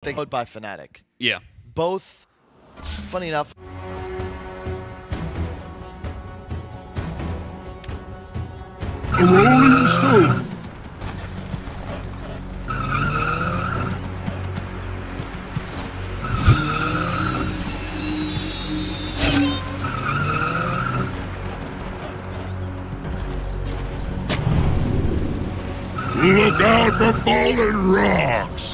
They go by Fnatic. Yeah. Both, funny enough. A rolling stone. Look out for fallen rocks!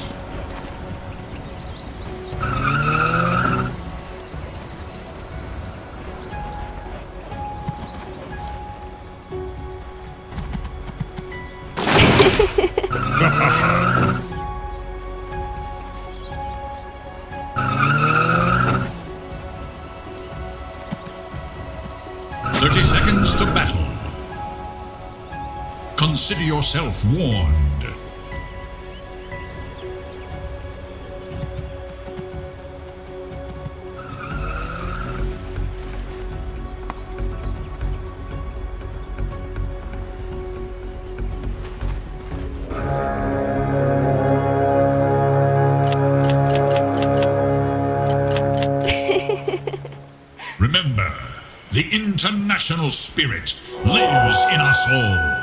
Seconds to battle. Consider yourself warned. Remember, the international spirit lives in us all.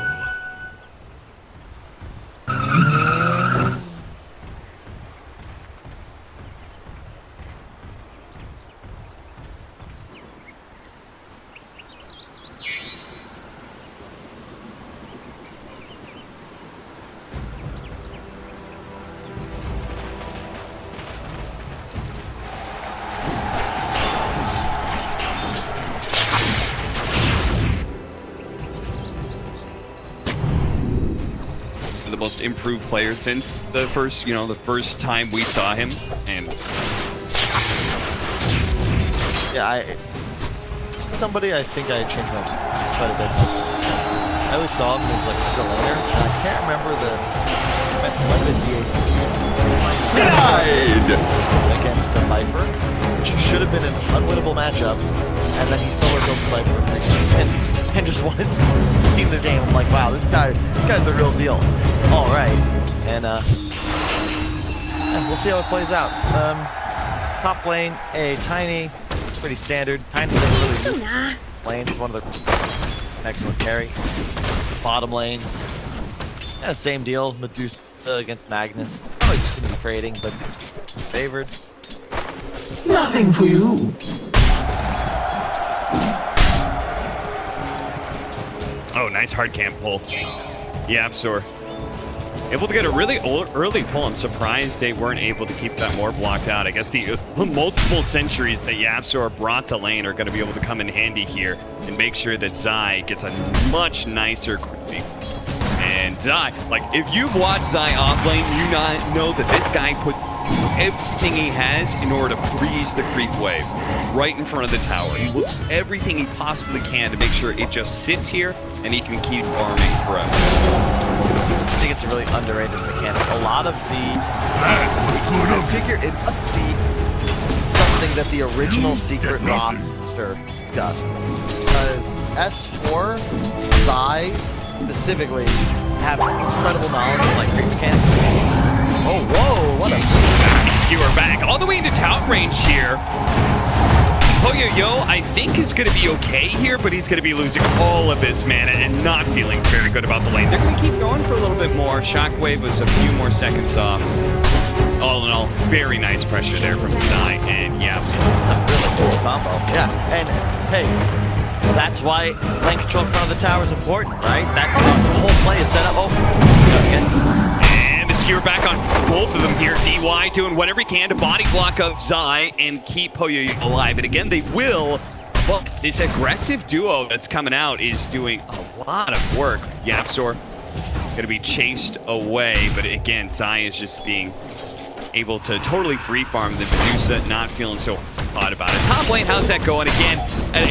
The most improved player since the first, the first time we saw him, and Yeah, somebody I think I changed my quite a bit. I always saw him as like the laner, and I can't remember when the DAC died against the Viper, which should have been an unwinnable matchup, and then he solo killed the Viper and just won his team the game. I'm like, wow, this guy's the real deal. All right, and we'll see how it plays out. Top lane, a tiny, pretty standard. Tiny lane is one of the excellent carry. Bottom lane, yeah, same deal. Medusa against Magnus. Probably just gonna be trading, but favored. Nothing for you. oh, nice hard camp pull. Yeah, Absor. Able to get a really early pull. I'm surprised they weren't able to keep that more blocked out. I guess the multiple sentries that YapzOr brought to lane are going to be able to come in handy here and make sure that Zai gets a much nicer creeping. And Zai, like, if you've watched Zai off lane, you know that this guy put everything he has in order to freeze the creep wave right in front of the tower. He looks everything he possibly can to make sure it just sits here and he can keep farming forever. I think it's a really underrated mechanic. A lot of the... I figure it must be something that the original secret roster discussed. Because S4, Zai, specifically, have incredible knowledge of like creep mechanics. Oh, whoa, what a... Skewer back all the way into town range here. Poyoyo, I think, is going to be okay here, but he's going to be losing all of his mana and not feeling very good about the lane. They're going to keep going for a little bit more. Shockwave was a few more seconds off. All in all, very nice pressure there from Zai and Yaps. It's a really cool combo. Yeah, and hey, that's why lane control in front of the tower is important, right? That whole play is set up. Oh, okay. Skewer back on both of them here. DY doing whatever he can to body block of Zai and keep Poyoyo alive. And again, they will, but this aggressive duo that's coming out is doing a lot of work. YapzOr gonna be chased away, but again, Zai is just being able to totally free farm the Medusa, not feeling so hot about it. Top lane, how's that going? Again,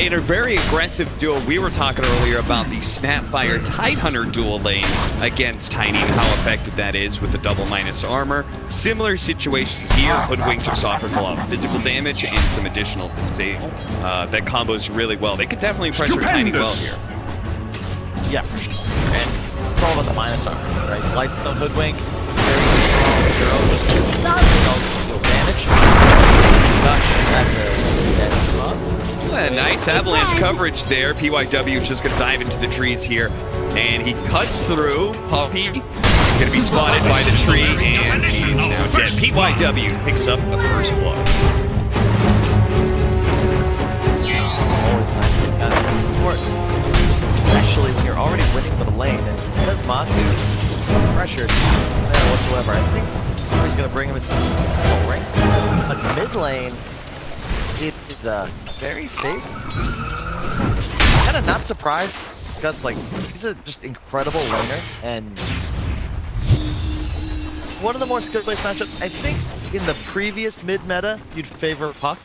in a very aggressive duo. We were talking earlier about the Snapfire Tidehunter dual lane against Tiny and how effective that is with the double minus armor. Similar situation here. Hoodwink just offers a lot of physical damage and some additional disable. That combos really well. They could definitely pressure Tiny well here. Yeah, for sure. And it's all about the minus armor, right? Lightstone Hoodwink, very strong hero, nice avalanche coverage there. PYW is just going to dive into the trees here. And he cuts through. Poppy going to be spotted by the tree, and he's now dead. PYW picks up the first blow. Always nice to kind of support, especially when you're already winning the lane. And because Matu pressured whatsoever, I think he's going to bring him his full rank. But mid lane, it is very fake. Kind of not surprised because like he's a just incredible laner and one of the more skill-based matchups. I think in the previous mid meta, you'd favor Puck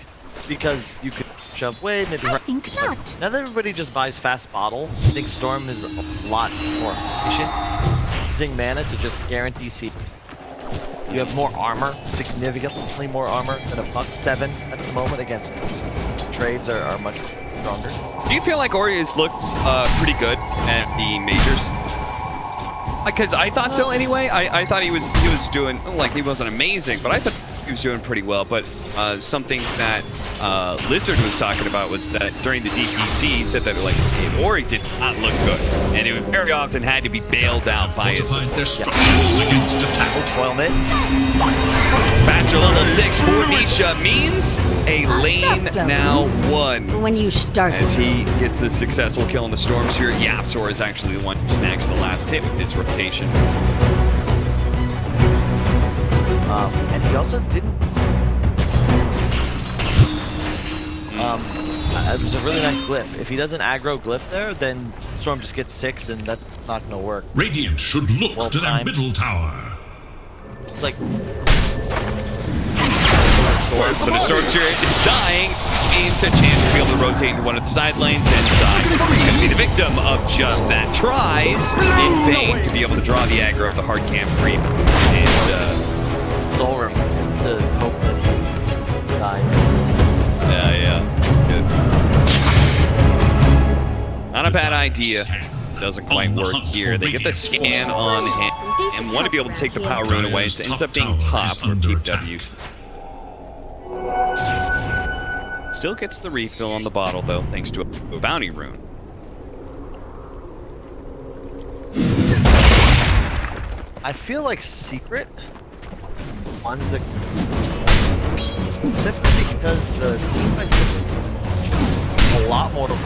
because you could shove wave, maybe. I think not. Now that everybody just buys fast bottle, I think Storm is a lot more efficient. Using mana to just guarantee C. You have more armor, significantly more armor than a Puck. 7 at the moment against trades are much stronger. Do you feel like Ori has looked pretty good at the majors? Because I thought so anyway. I thought he was doing, like, he wasn't amazing, but I thought he was doing pretty well. But something that Lizard was talking about was that during the DPC, he said that like Ori did not look good, and it very often had to be bailed out by his Fortified their structures against attack. Foil mid. Faster level 6 for Nisha means a lane now won. When you start. As he gets the successful kill on the Storms here, Yapzor is actually the one who snags the last hit with his rotation. And he also didn't. It was a really nice glyph. If he doesn't aggro glyph there, then Storm just gets 6, and that's not going to work. Radiant should look Well to their timed. middle tower. It's like. But the Storms here is dying, gains a chance to be able to rotate into one of the side lanes, and Zai is going to be the victim of just that. Tries in vain to be able to draw the aggro of the hard camp creep, and Soul Ring to hope that he died. good. Not a bad idea. Doesn't quite work here. They get the scan on him and want to be able to take the power rune away. So it ends up being top for PW. Still gets the refill on the bottle though, thanks to a bounty rune. I feel like Secret ones that simply because the team might a lot more to If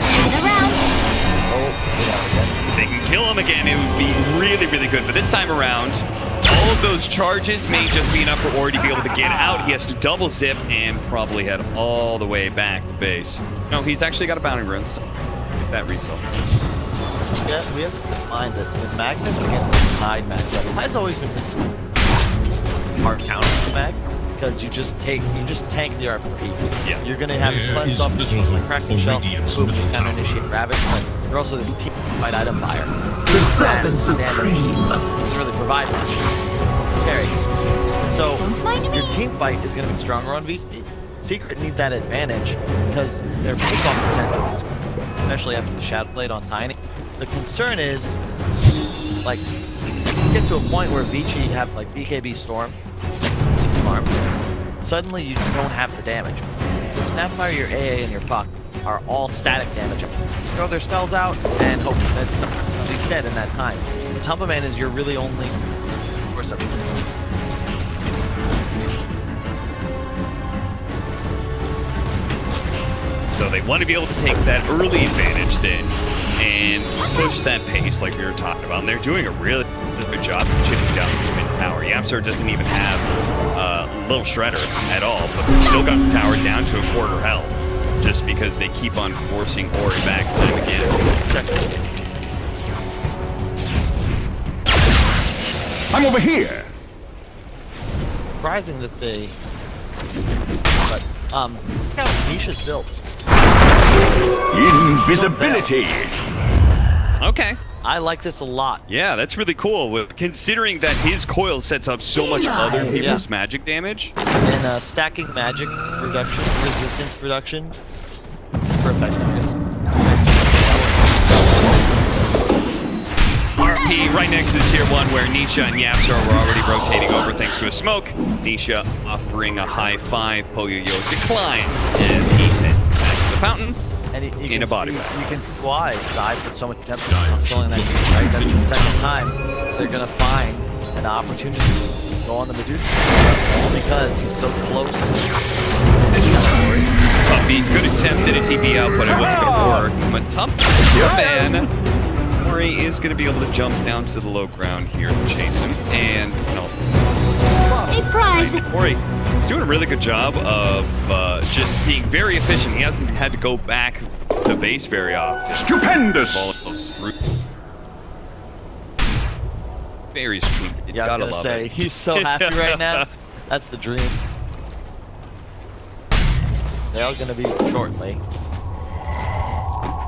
they can kill him again, it would be really, really good. But this time around, all of those charges may just be enough for Ori to be able to get out. He has to double zip and probably head all the way back to base. No, he's actually got a bounty rune, so get that refill. Yeah, we have to keep in mind that with Magnus against Tide matchup, Tide's always been hard counter to Mag because you just tank the RP. Yeah. You're gonna have it There cleansed is off little with hope the cracking for shell, Radiant's boom, middle counter tower. initiate Ravage, but you're also this team fight item buyer. The Seven Supreme. Doesn't really provide much. Carry. So Don't mind your me. team fight is gonna be stronger on VP. Secret need that advantage because their takeoff potential is, especially after the Shadow Blade on Tiny. The concern is, like, get to a point where Vici have like BKB Storm, farm, suddenly you don't have the damage. Your Snapfire, your AA, and your Puck are all static damage. Throw their spells out and hope that somebody's dead in that time. Tumpaman is your really only source of it. So they want to be able to take that early advantage then and push that pace like we were talking about. And they're doing a really good job of chipping down this mid tower. Yapzor doesn't even have Little Shredder at all, but they've still got the tower down to a quarter health just because they keep on forcing Ori back time again. I'm over here. Surprising that they, but look how Nisha's built. Invisibility. Okay. I like this a lot. Yeah, that's really cool. Considering that his coil sets up so much other people's magic damage. And stacking magic reduction, resistance reduction, for effectiveness. RP right next to the tier 1 where Nisha and Yapzor were already rotating over thanks to a smoke. Nisha offering a high 5. Poyoyo declines as he heads back to the fountain. And you in a can body see, bag. you can see why Zai put so much emphasis on filling that game, right? That's the second time they're gonna find an opportunity to go on the Medusa, all because he's so close. Puppy, good attempt at a TP out, but it wasn't going to work. Matump, your man. Mori is going to be able to jump down to the low ground here and chase him. And, A prize! Mori is doing a really good job of just being very efficient. He hasn't had to go back to base very often. Stupendous! Very streaky. Yeah, I was gonna say, he's so happy right now. That's the dream. They are gonna be shortly.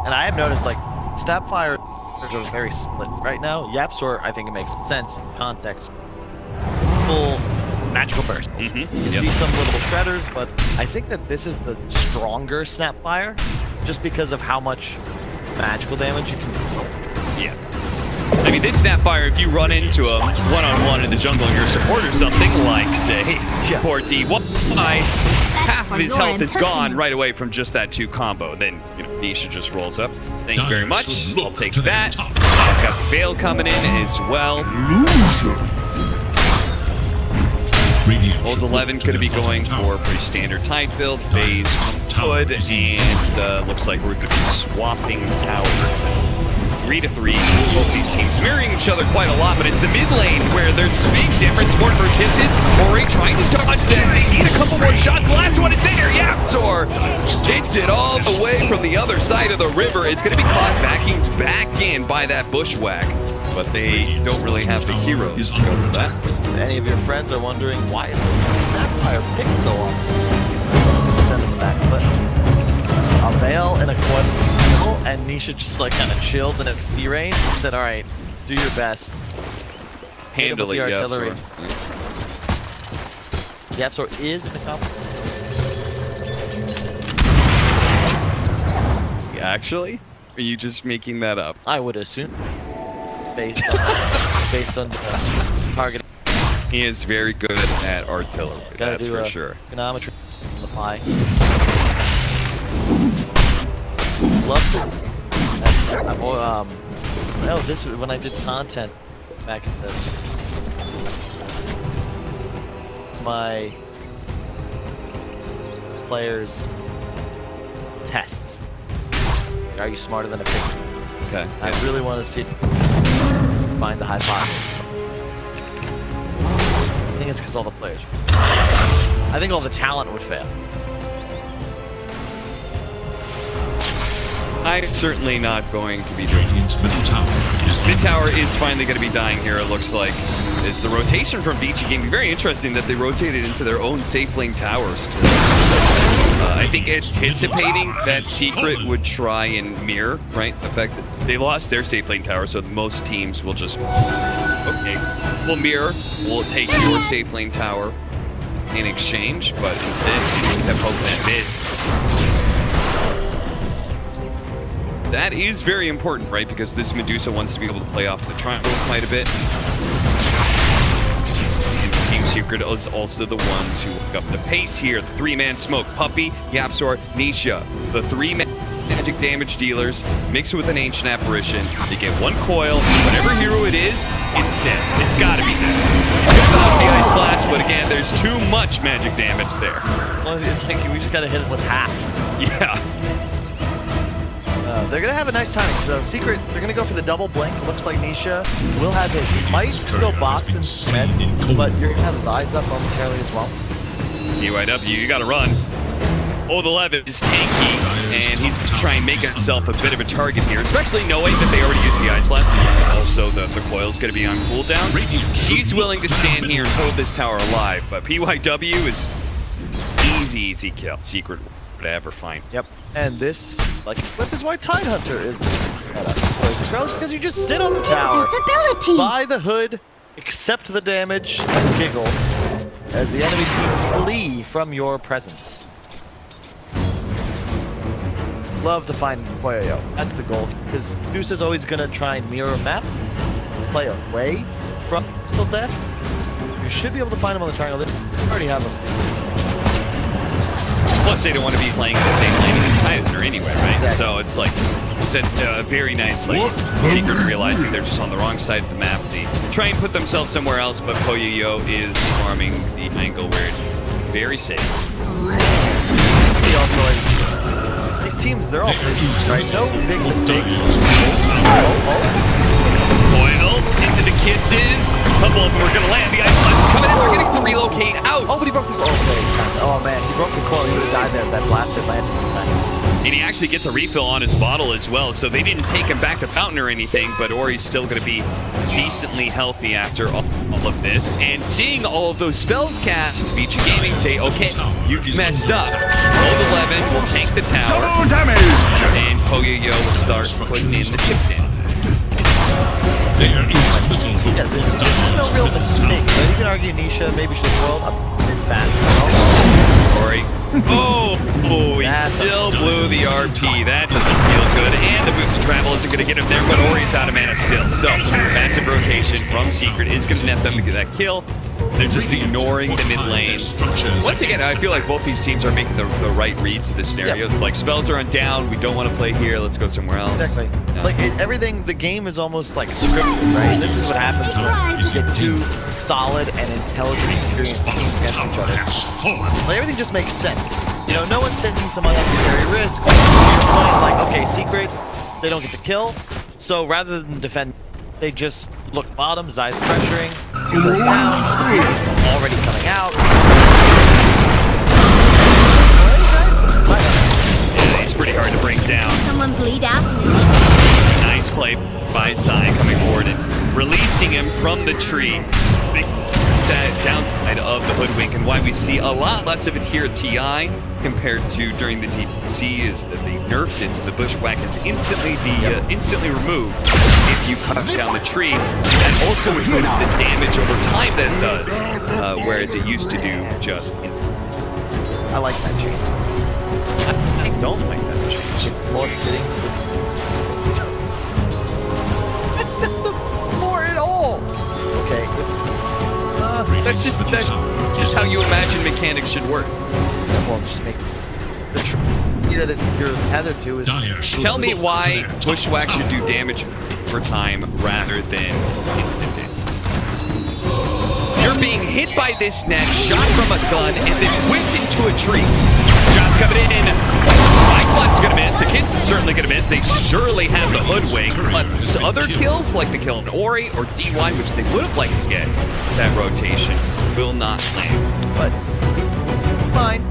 And I have noticed, like, Snapfire are very split right now. Yapsor, I think it makes sense. Context. Full magical burst. You see some little shredders, but I think that this is the stronger Snapfire, just because of how much magical damage you can do. Yeah. I mean, this Snapfire, if you run into him one-on-one in the jungle and you're a support or something, like, say, poor DY, half of his health is gone right away from just that 2 combo. Then, you know, Nisha just rolls up. Thank you very much. I'll take that. I've got Veil coming in as well. Old 11 going to be going for a pretty standard Tide build. Phase Hood, and looks like we're going to be swapping tower. 3-3. Both these teams mirroring each other quite a lot, but it's the mid lane where there's a big difference. Sport for kisses. Mori trying to dodge that. They need a couple more shots. The last one is there. Yapsor hits it all the way from the other side of the river. It's going to be caught backing back in by that bushwhack, but they don't really have the heroes to go for that. If any of your friends are wondering why is Snapfire picked so often, send them back. But a Veil and a Quad, and Nisha just like kind of chilled in XP range and said, all right, do your best. Handle it, the artillery. Yapsor. Yapsor is in the competition. Actually? Are you just making that up? I would assume. Based on the target. He is very good at artillery, Gotta that's do for a sure. Econometry on the pie. Love this. No, this was when I did content back in the my players tests. Are you smarter than a pig? Okay. I really want to see find the hypothesis. I think it's because all the players. I think all the talent would fail. I'm certainly not going to be doing it. Mid tower is finally going to be dying here, it looks like. It's the rotation from BG Gaming. Very interesting that they rotated into their own safe lane towers. I think anticipating that Secret would try and mirror, right? The fact that they lost their safe lane tower, so most teams will just, okay, we'll mirror, we'll take your safe lane tower in exchange, but instead you have hope that mid. That is very important, right? Because this Medusa wants to be able to play off the triangle quite a bit. And Team Secret is also the ones who look up the pace here. The 3-man smoke. Puppy, Yapsor, Nisha. The 3 magic damage dealers mixed with an ancient apparition. They get 1 coil. Whatever hero it is, it's dead. It's gotta be dead. Good off the ice blast, but again, there's too much magic damage there. Well, it's like we just gotta hit it with half. Yeah. They're gonna have a nice timing. So Secret, they're gonna go for the double blink. Looks like Nisha will have his. He might go box instead, but you're gonna have his eyes up momentarily as well. UIW, you gotta run. Old 11 is tanky, and he's trying to make himself a bit of a target here, especially knowing that they already used the Ice Blast. Also, the coil's gonna be on cooldown. He's willing to stand here and hold this tower alive, but PYW is easy kill. Secret would ever find. Yep. And this, like, flip is why Tidehunter is because you just sit on the tower, Invisibility! buy the hood, accept the damage, and giggle as the enemy team flee from your presence. Love to find Koyo. That's the goal. Because Deuce is always going to try and mirror a map, play away from till death. You should be able to find him on the triangle. They already have him. Plus, they don't want to be playing in the same lane as the anyway, right? Exactly. So it's like, it's a very nice like Secret realizing they're just on the wrong side of the map. They try and put themselves somewhere else, but Poyoyo is farming the angle where it's very safe. He also these teams, they're all busy, right? No big mistakes. Boyle into the kisses. A couple of them are going to land. The ice blast is coming in. They're getting to relocate out. Oh, but he broke the oh man, he broke the coil. He would have died there if that blasted landed. And he actually gets a refill on his bottle as well, so they didn't take him back to Fountain or anything, but Ori's still going to be decently healthy after all of this. And seeing all of those spells cast, VG Gaming say, okay, you've messed up. Old 11 will tank the tower, and Poyoyo will start putting in the chip in. There is little hope. Yeah, this is no real mistake. So you can argue Nisha maybe should have spoiled a bit fast. Ori. Oh, he still blew the RP. That doesn't feel good. And the boost to travel isn't going to get him there, but Ori's out of mana still. So, massive rotation from Secret is going to net them to get that kill. They're just ignoring the mid lane. Once again, I feel like both these teams are making the right reads of the scenarios. Yep. Like, spells are on down. We don't want to play here. Let's go somewhere else. Exactly. Yeah. Like everything, the game is almost like scripted, right? This is what happens when you get two solid and intelligent, experienced teams against each other. Like everything just makes sense. You know, no one's taking some unnecessary risks. Your point is like, okay, Secret, they don't get the kill, so rather than defend, they just look bottom. Zai's pressuring, he goes down, already coming out. Yeah, he's pretty hard to bring down. Someone bleed out in the Nice play by Zai coming forward and releasing him from the tree. Big downside of the Hoodwink, and why we see a lot less of it here at TI compared to during the DPC is that they nerfed it, so the Bushwhack is instantly removed if you cut down the tree. That also includes the damage over time that it does, whereas it used to do just. I like that change. I don't like that change. It's more fitting. It's not the more at all. Okay. That's just how you imagine mechanics should work. Well, just make the tree that you're tethered to is. Tell me why Bushwhack should do damage over time rather than instant damage. You're being hit by this net, shot from a gun, and then whipped into a tree. Shots coming in. Iceblast's gonna miss. The kid's certainly gonna miss. They surely have the Hoodwink, but other kills, like the kill on Ori or DY, which they would have liked to get, that rotation will not land. But fine.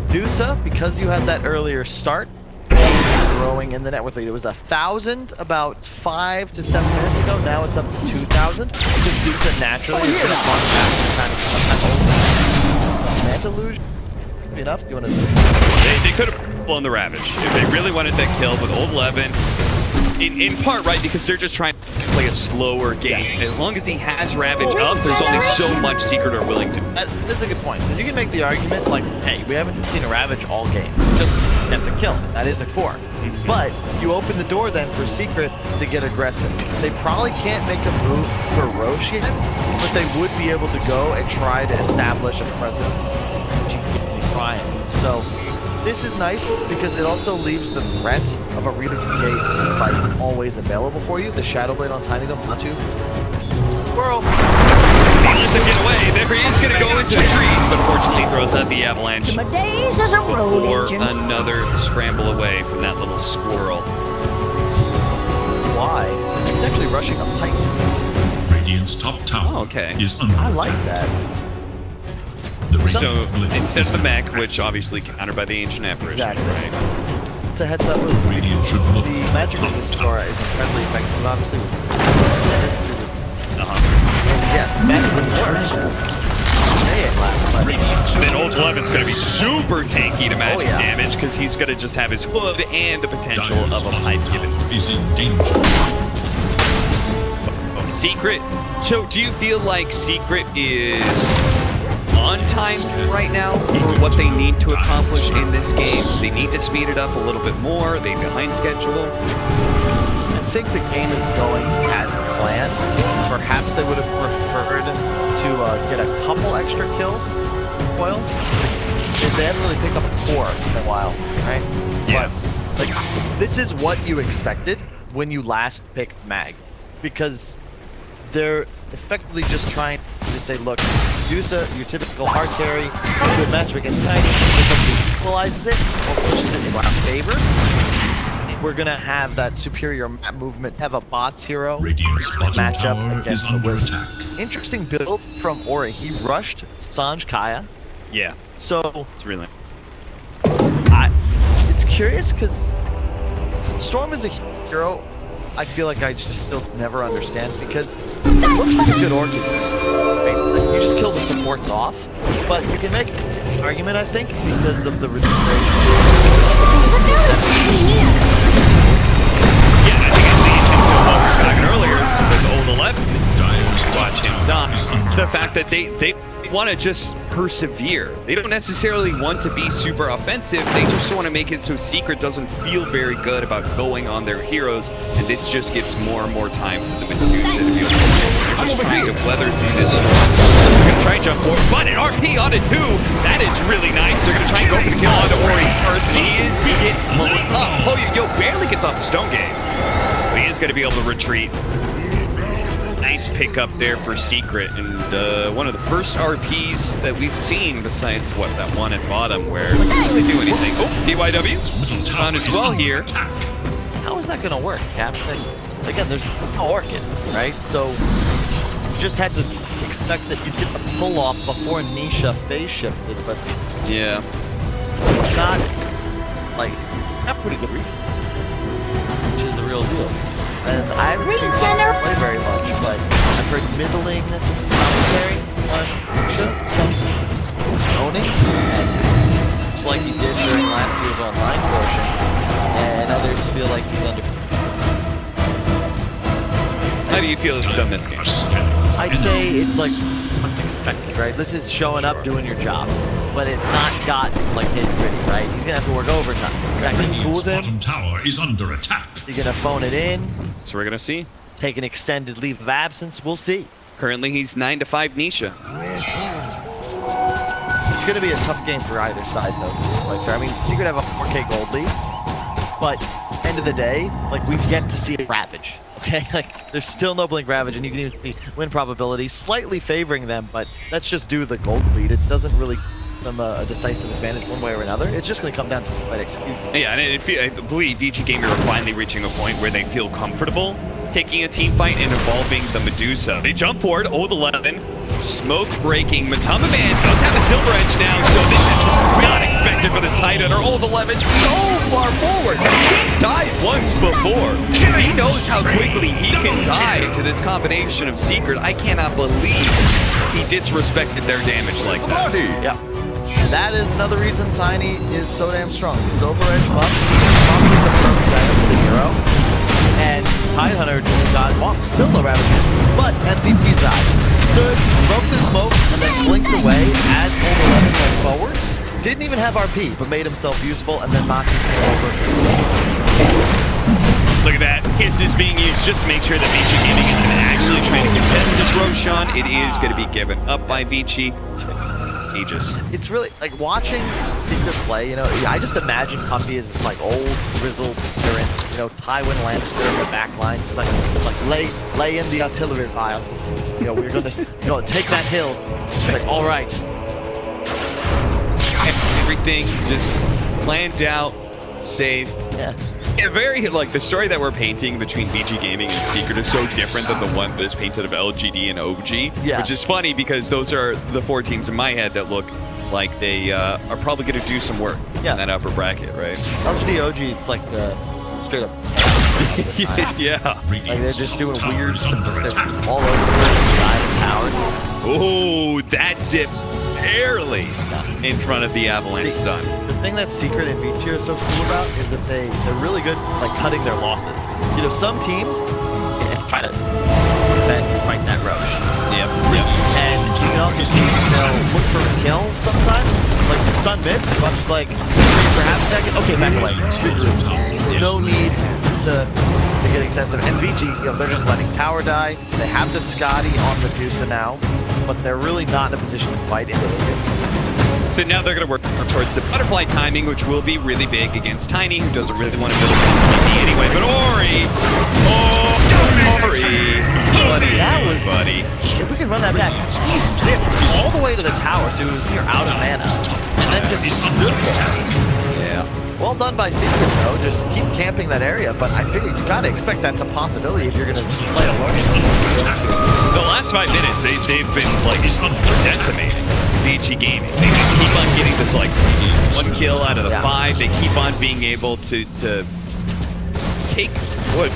Dusa, because you had that earlier start, growing in the net with it. It was 1,000 about 5 to 7 minutes ago. Now it's up to 2,000. So Dusa naturally is going to run back kind of Manta illusion. Enough? You want to? They could have blown the Ravage if they really wanted that kill with Old 11. In part, right, because they're just trying to play a slower game. Yeah. As long as he has Ravage up, there's only so much Secret are willing to do. That's a good point. Because you can make the argument, like, hey, we haven't seen a Ravage all game. Just get the kill. That is a core. But you open the door then for Secret to get aggressive. They probably can't make a move for Roche yet, but they would be able to go and try to establish a presence. So this is nice because it also leaves the threat of a really great team fight always available for you. The Shadow Blade on Tiny though, not too. Squirrel. He lets him get away. There he is going to go into the trees, but fortunately throws out the avalanche. My days as a road or engine. another scramble away from that little squirrel. Why? He's actually rushing a pipe. Radiant's top tower is under I like that. So instead of the mech, which obviously countered by the ancient apparition, Exactly. right? It's a heads up. The magic resist aura is incredibly effective, but obviously it was. Yes, magic resist. Then Old 11's going to be super tanky to magic damage because he's going to just have his hood and the potential of a pipe given. Is in danger. Secret. So do you feel like Secret is on time right now for what they need to accomplish in this game? They need to speed it up a little bit more. Are they behind schedule? I think the game is going as planned. Perhaps they would have preferred to get a couple extra kills. Well, they haven't really picked up a core in a while, right? Yeah. But Like, this is what you expected when you last picked Mag, because they're effectively just trying to say, look, Medusa, your typical hard carry, good matchup against Tiny, if equalizes it or pushes it in our favor, we're gonna have that superior map movement, have a bots hero matchup against the Wizard. Interesting build from Ori. He rushed Sanj Kaya. Yeah. So it's really. It's curious because Storm is a hero. I feel like I just still never understand because it looks like a good Orchid. Right? Like you just kill the supports off, but you can make an argument, I think, because of the resistance. Yeah, I think it's the intent of what we were talking earlier with old 11. Watch him die. It's the fact that they want to just persevere. They don't necessarily want to be super offensive. They just want to make it so Secret doesn't feel very good about going on their heroes, and this just gives more and more time for the Medusa to be able to just trying to weather through this storm. They're going to try and jump forward, but an RP on it too. That is really nice. They're going to try and go for the kill onto Ori first, and he gets blown up. Yo barely gets off the stone gate. But he is going to be able to retreat. Nice pickup there for Secret, and one of the first RPs that we've seen besides, what, that one at bottom where they didn't really do anything. Oh, DYW on as well here. How is that going to work, Captain? Again, there's no Orchid, right? So you just had to expect that you'd get the pull-off before Nisha phase shifted, but yeah, it's not, like, not pretty good reef, which is the real deal. And I haven't seen him play very much, but I've heard middling commentary on Nisha owning, and just like he did during last year's online portion, and others feel like he's under. How do you feel he's done this game? I'd say it's like what's expected, right? This is showing up, doing your job, but it's not got like nitty-gritty, right? He's gonna have to work overtime. Exactly. Cool with him. Tower is under attack. You're gonna phone it in. So we're gonna see. Take an extended leave of absence. We'll see. Currently, he's 9-5 Nisha. It's gonna be a tough game for either side, though. Like, I mean, Secret have a 4K gold lead, but end of the day, like we've yet to see a Ravage. Okay, like there's still no Blink Ravage, and you can even see win probability slightly favoring them, but that's just due to the gold lead. It doesn't really give them a decisive advantage one way or another. It's just going to come down to slight execution. Yeah, and I believe VG Gamer are finally reaching a point where they feel comfortable taking a team fight and involving the Medusa. They jump forward, old 11, smoke breaking. Matama Man does have a silver edge now, so this is not expected for this Titan, or old 11 so far forward. He's died once before. He knows how quickly he can die to this combination of Secret. I cannot believe he disrespected their damage like that. Yeah. And that is another reason Tiny is so damn strong. Silver edge buff, probably the perfect item for the hero. And Tidehunter just got, well, still no Ravages, but MVP's out. Stood, broke the smoke, and then blinked away as old 11 went forwards. Didn't even have RP, but made himself useful, and then knocked him over. Look at that. Hits is being used just to make sure that VG Gaming isn't actually trying to contest this Roshan. It is going to be given up by VG. Aegis. It's really like watching Secret play, you know, I just imagine Comfy as this like old grizzled veteran, you know, Tywin Lannister in the back line, just like lay in the artillery pile. You know, we're gonna take that hill. It's like, all right. Everything just planned out, safe. Yeah. Yeah, very, like, the story that we're painting between VG Gaming and Secret is so different than the one that is painted of LGD and OG. Yeah. Which is funny because those are the four teams in my head that look like they are probably going to do some work in that upper bracket, right? LGD, OG, it's like straight up. Yeah. Like they're just doing weird stuff. They're all over the side of towers. Oh, that's it. Barely in front of the Avalanche Sun. The thing that Secret and VG are so cool about is that they're really good like cutting their losses. You know, some teams try to defend, fight that rush. Yep. And you can also see, you know, look for a kill sometimes. Like the Sun missed, but just like for half a second, okay, back away. No need to get excessive. And VG, you know, they're just letting tower die. They have the Scotty on Medusa now, but they're really not in a position to fight into it. So now they're going to work towards the butterfly timing, which will be really big against Tiny, who doesn't really want to build a anyway. But Ori! Oh, Ori! Buddy, That was- buddy. If we can run that back, he zipped all the way to the tower, so he was near out of mana. And then just stood there. Yeah. Well done by Secret, though. Just keep camping that area, but I figured you gotta expect that's a possibility if you're gonna just play alone. The last 5 minutes, they've been like decimated. VG Gaming. They just keep on getting this like 1 kill out of the 5. They keep on being able to take what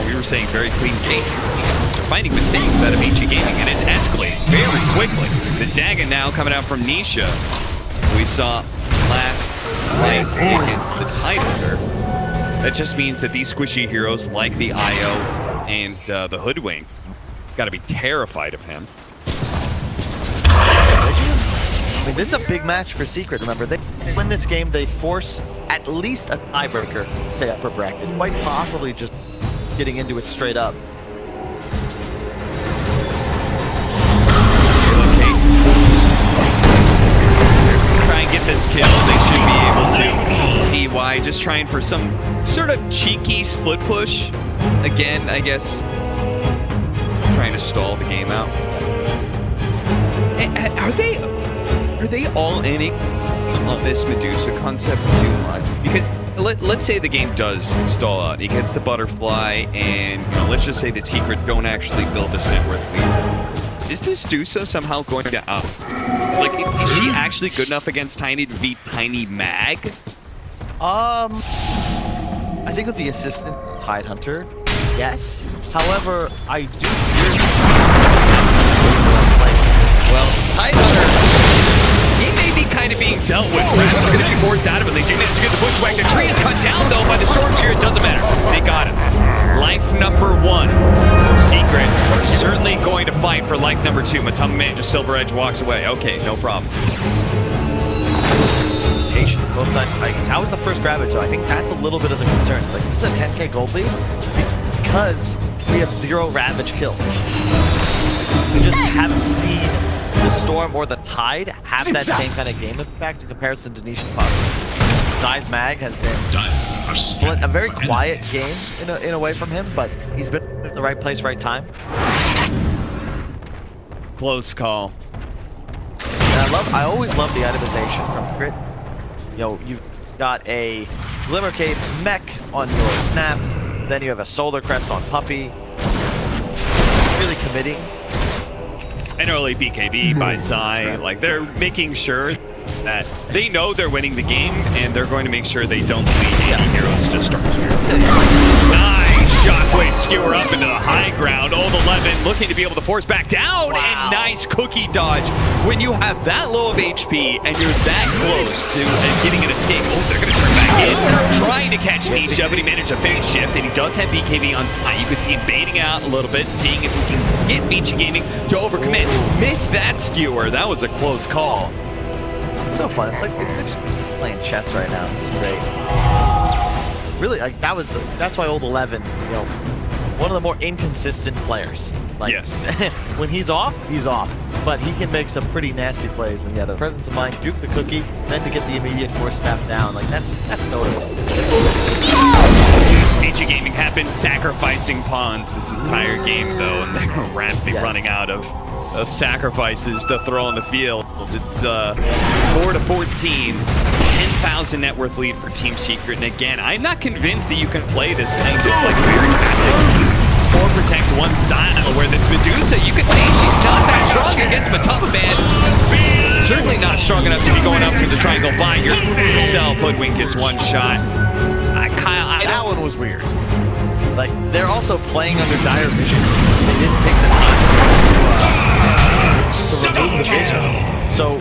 we were saying, very clean game. They're finding mistakes out of VG Gaming, and it's escalating very quickly. The Dagon now coming out from Nisha. We saw last night against the Tidehunter. That just means that these squishy heroes like the IO and the Hoodwink got to be terrified of him. I mean, this is a big match for Secret. Remember, they win this game, they force at least a tiebreaker to stay upper bracket, quite possibly just getting into it straight up. Okay. Try and get this kill. They should be able to. CY just trying for some sort of cheeky split push. Again, I guess trying to stall the game out. Are they all inning on this Medusa concept too much? Because let's say the game does stall out. He gets the butterfly, and let's just say that Secret don't actually build this net worth lead. Is this Medusa somehow going to like, is she actually good enough against Tiny to beat Tiny Mag? I think with the assistant Tidehunter, yes. However, I do fear. Well, Tidehunter, he may be kind of being dealt with. Rams are going to be forced out of it. They do manage to get the bushwhack. The tree is cut down, though, by the Stormseer. It doesn't matter. They got him. Life number 1. Secret are certainly going to fight for life number 2. Matama Man just Silver Edge walks away. Okay, no problem. Patient, both sides. That was the first grabbage, though. I think that's a little bit of the concern. Like, this is a 10k gold lead because we have 0 Ravage kills. We just haven't seen the Storm or the Tide have that same kind of game impact in comparison to Nisha's possible. Dive's Mag has been a very quiet game in a way from him, but he's been in the right place, right time. Close call. And I always love the itemization from Crit. You've got a Glimmer Cape mech on your Snap, then you have a Solar Crest on Puppy. Really committing. And early BKB by Zai, like they're making sure that they know they're winning the game, and they're going to make sure they don't leave any heroes to start. Nice shockwave skewer up into the high ground. Old 11 looking to be able to force back down, and nice cookie dodge. When you have that low of HP and you're that close to getting an escape, they're going to turn back in, trying to catch Nisha, but he managed to finish shift, and he does have BKB on site. You could see him baiting out a little bit, seeing if he can get VG Gaming to overcommit. Missed that skewer. That was a close call. It's so fun. It's like they're just playing chess right now. It's great. Really, like that's why Old 11, one of the more inconsistent players. Like, yes. When he's off, he's off. But he can make some pretty nasty plays. And yeah, the presence of mind, juke the cookie, then to get the immediate force snap down. Like that's notable. VG Gaming have been sacrificing pawns this entire game, though, and they're rapidly running out of sacrifices to throw on the field. It's 4-14, 10,000 net worth lead for Team Secret. And again, I'm not convinced that you can play this kind of like very classic 4 protect 1 style, where this Medusa, you can see she's not that strong against Matama Man. Certainly not strong enough to be going up to the triangle by yourself. Hoodwink gets 1 shot. Kyle, that one was weird. Like, they're also playing under dire vision. They didn't take the time to remove the vision. So,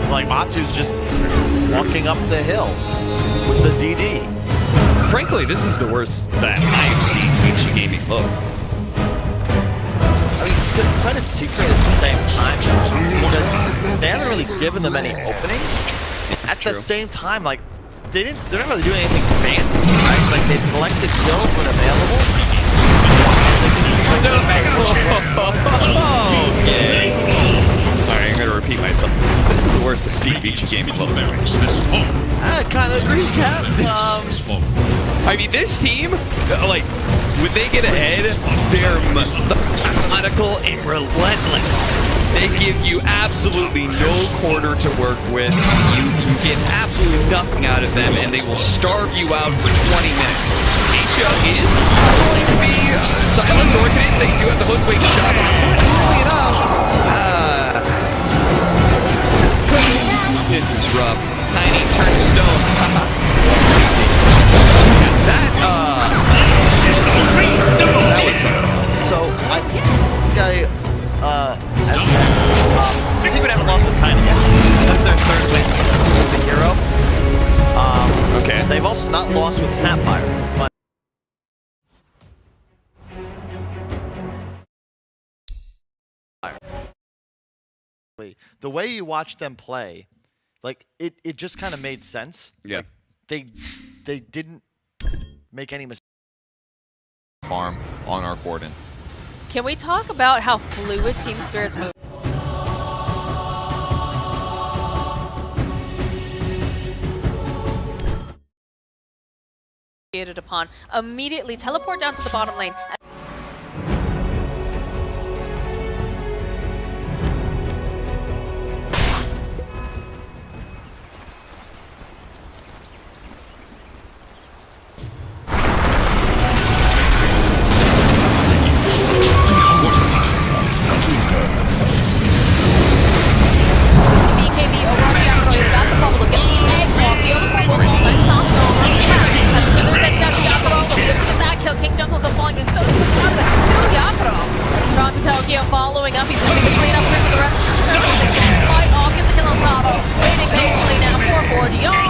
like, Matsu's just walking up the hill with the DD. Frankly, this is the worst that I've seen VG Gaming look. I mean, to credit Secret at the same time, because they haven't really given them any openings. At the same time, like, they're not really doing anything fancy, right? Like, they've collected kills when available. Okay. Sorry, I'm gonna repeat myself. this is the worst I've seen VG gaming level. I kind of agree, Cap. I mean, this team, like, when they get ahead, they're methodical and relentless. They give you absolutely no quarter to work with. You get absolutely nothing out of them, and they will starve you out for 20 minutes. Asia is going to be silent orchid. They do have the hoodwink shot, but easily enough. This is rough. Tiny turn to stone. That was So I think Secret haven't lost with Tiny yet. That's their third win with the hero. okay. They've also not lost with Snapfire, but the way you watch them play, like it just kind of made sense. Yeah. Like, they didn't make any mistakes. Farm on our Gordon. Can we talk about how fluid Team Spirit's move? Upon immediately teleport down to the bottom lane. Following up, he's going to be the cleanup crew for the rest of the Cerberus. Fight off, get the kill on Bravo. Waiting patiently now for Dion.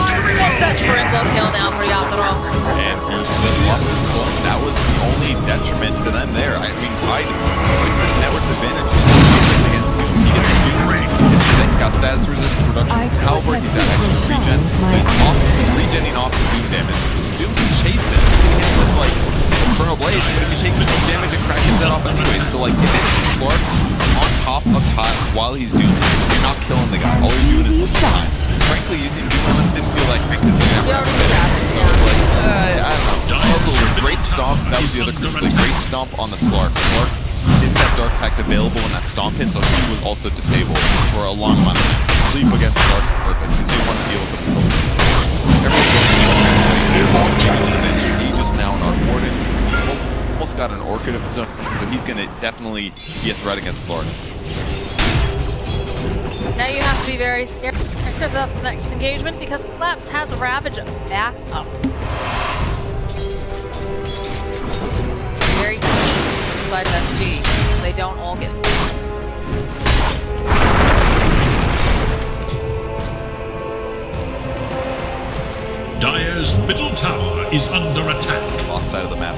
Such critical kill now for Yatoro. And he just lost his clone. That was the only detriment to them there. I mean, Tide with this network advantage against Doom. He gets Doom. He's got status resistance reduction. However, he's at extra regen. But he's regenning off the Doom damage. Doom can chase him. He can put like Chrono Blade, but if he takes Doom damage and cracks that off anyway. So like if it's Slark on top of Tide while he's Doom, you're not killing the guy. All you're doing is wasting time. Frankly, using Doom on him didn't feel like me because he never so it's like, I don't know. Also, great stomp. That was the other crucial thing. Great stomp on the Slark. Slark didn't have Dark Pact available when that stomp hit, so he was also disabled for a long amount of time. Sleep against Slark perfect because you want to deal with the kill. Everyone's he just now in our Gordon. Almost got an Orchid of his own, but he's going to definitely be a threat against Slark. Now you have to be very scared about the next engagement because Collapse has a Ravage back up. Very key inside of SG. They don't all get it. Dire's middle tower is under attack. Off side of the map.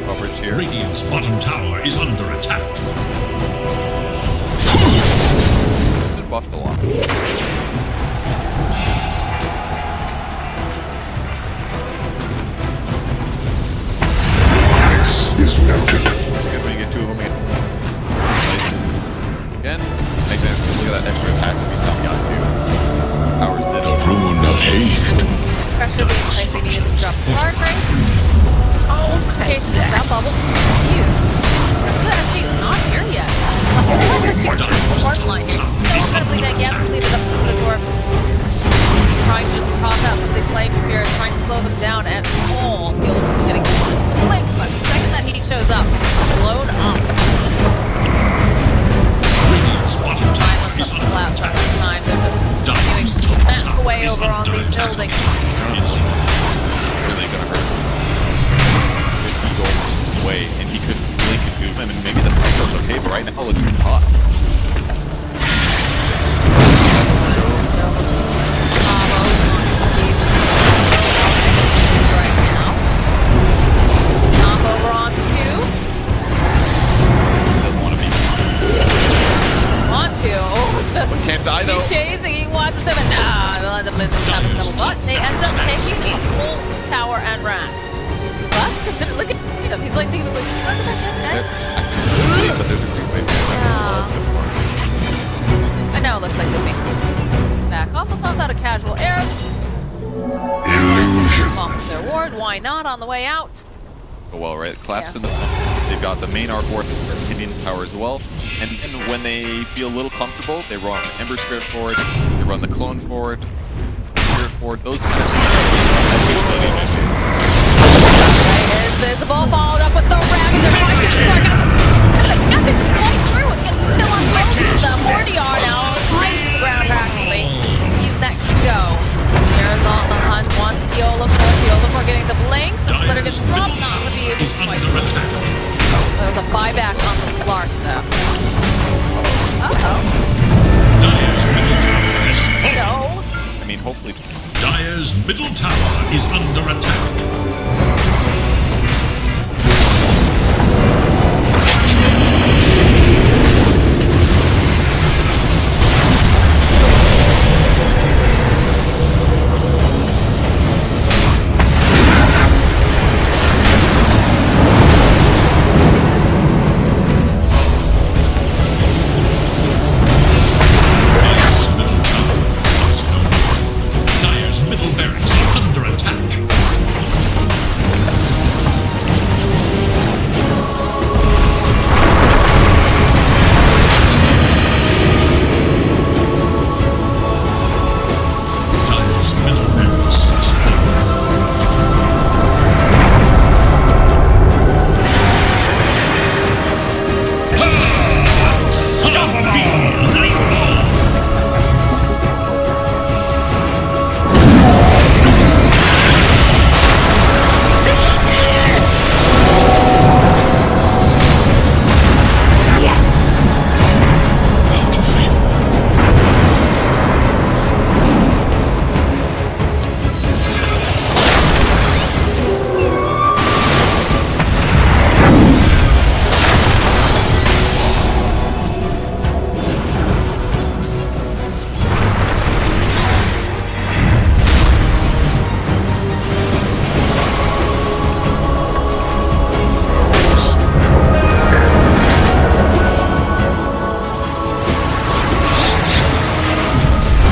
Coverage here. Radiant's bottom tower is under attack. It's been buffed a lot. This is noted. When you get two of them again, make that, look at that extra attack speed that we got too. Power zip. The rune of haste. Pressure being likely needed to drop the hard rate. Notifications of that bubble. Fuse. The SG is not here yet. The hard line here. So incredibly big. He hasn't completed up to his work. Trying to just cross out some of these flame spirits, trying to slow them down at all. Feel getting the blink, but the second that he shows up, blown up. Radiant's bottom tower is under attack. Time they're just doing that away over on these buildings. Really gonna hurt. If he goes away and he could blink and Doom him and maybe the fight goes okay, but right now it looks tough. Can't die though. He's chasing, he wants to, but nah, they'll end up losing the but they end up taking the full tower and racks. But consider, look at him, he's like thinking, like, but there's a creep wave. I looks like they're making back off. Those ones out of casual air. Illusion. Bump their ward. Why not on the way out? Oh, well, right? Claps Yeah. in the front. They've got the main R4 Indian tower as well. And then when they feel a little comfortable, they run Ember Spirit forward, they run the Clone forward, Spirit forward, those kind of things. Is visible, followed up with the Rex. They're trying to again, they just slide through and get still on close with them. 40R now, flying to the ground practically. He's next to go. Here's on the hunt, wants the Olafur getting the blink. The splitter gets dropped, not going to be able Is to under quite. attack. So there's a buyback on the Slark though. Uh-oh. Dire's middle tower has fallen. No. I mean, hopefully. Dire's middle tower is under attack. Dire's middle barracks are under attack. Dire's middle barracks is fallen.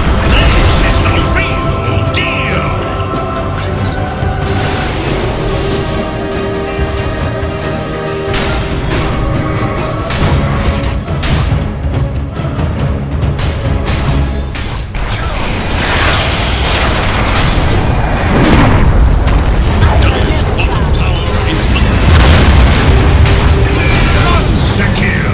This is the real deal. Dire's bottom tower is under monster kill.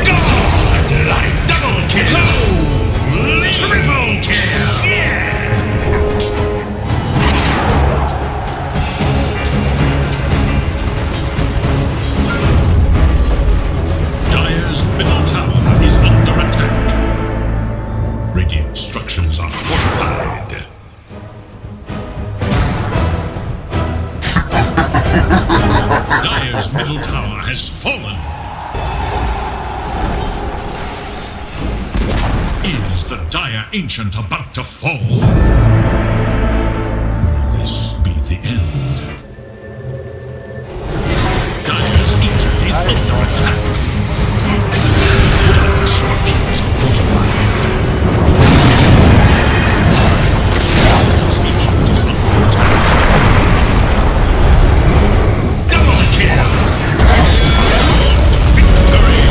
Godlike double kill. Triple kill. Dire's middle tower is under attack. Radiant structures are fortified. Dire's middle tower has fallen. Is the Dire Ancient about to fall? Will this be the end? Dire's Ancient is under attack. Dire structures are fortified. Dire's Ancient is under attack. Double kill! Victory!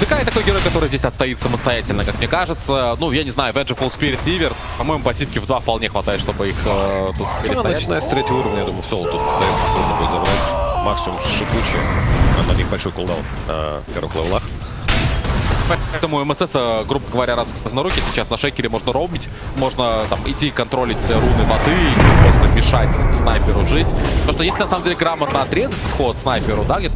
ДК такой герой, который здесь отстоит самостоятельно, как мне кажется. Ну, я не знаю, Vengeful Spirit River, по-моему, пассивки в 2 вполне хватает, чтобы их тут перестоять. Начиная с 3-го уровня, я думаю, все, тут остается, трудно будет забрать. Максимум шипучий, на них большой кулдаун на первых левелах. Поэтому МСС, грубо говоря, раз на руки сейчас на шейкере можно роумить, можно там идти контролить руны воды и просто мешать снайперу жить. Потому что если на самом деле грамотно отрезать ход снайперу, да, где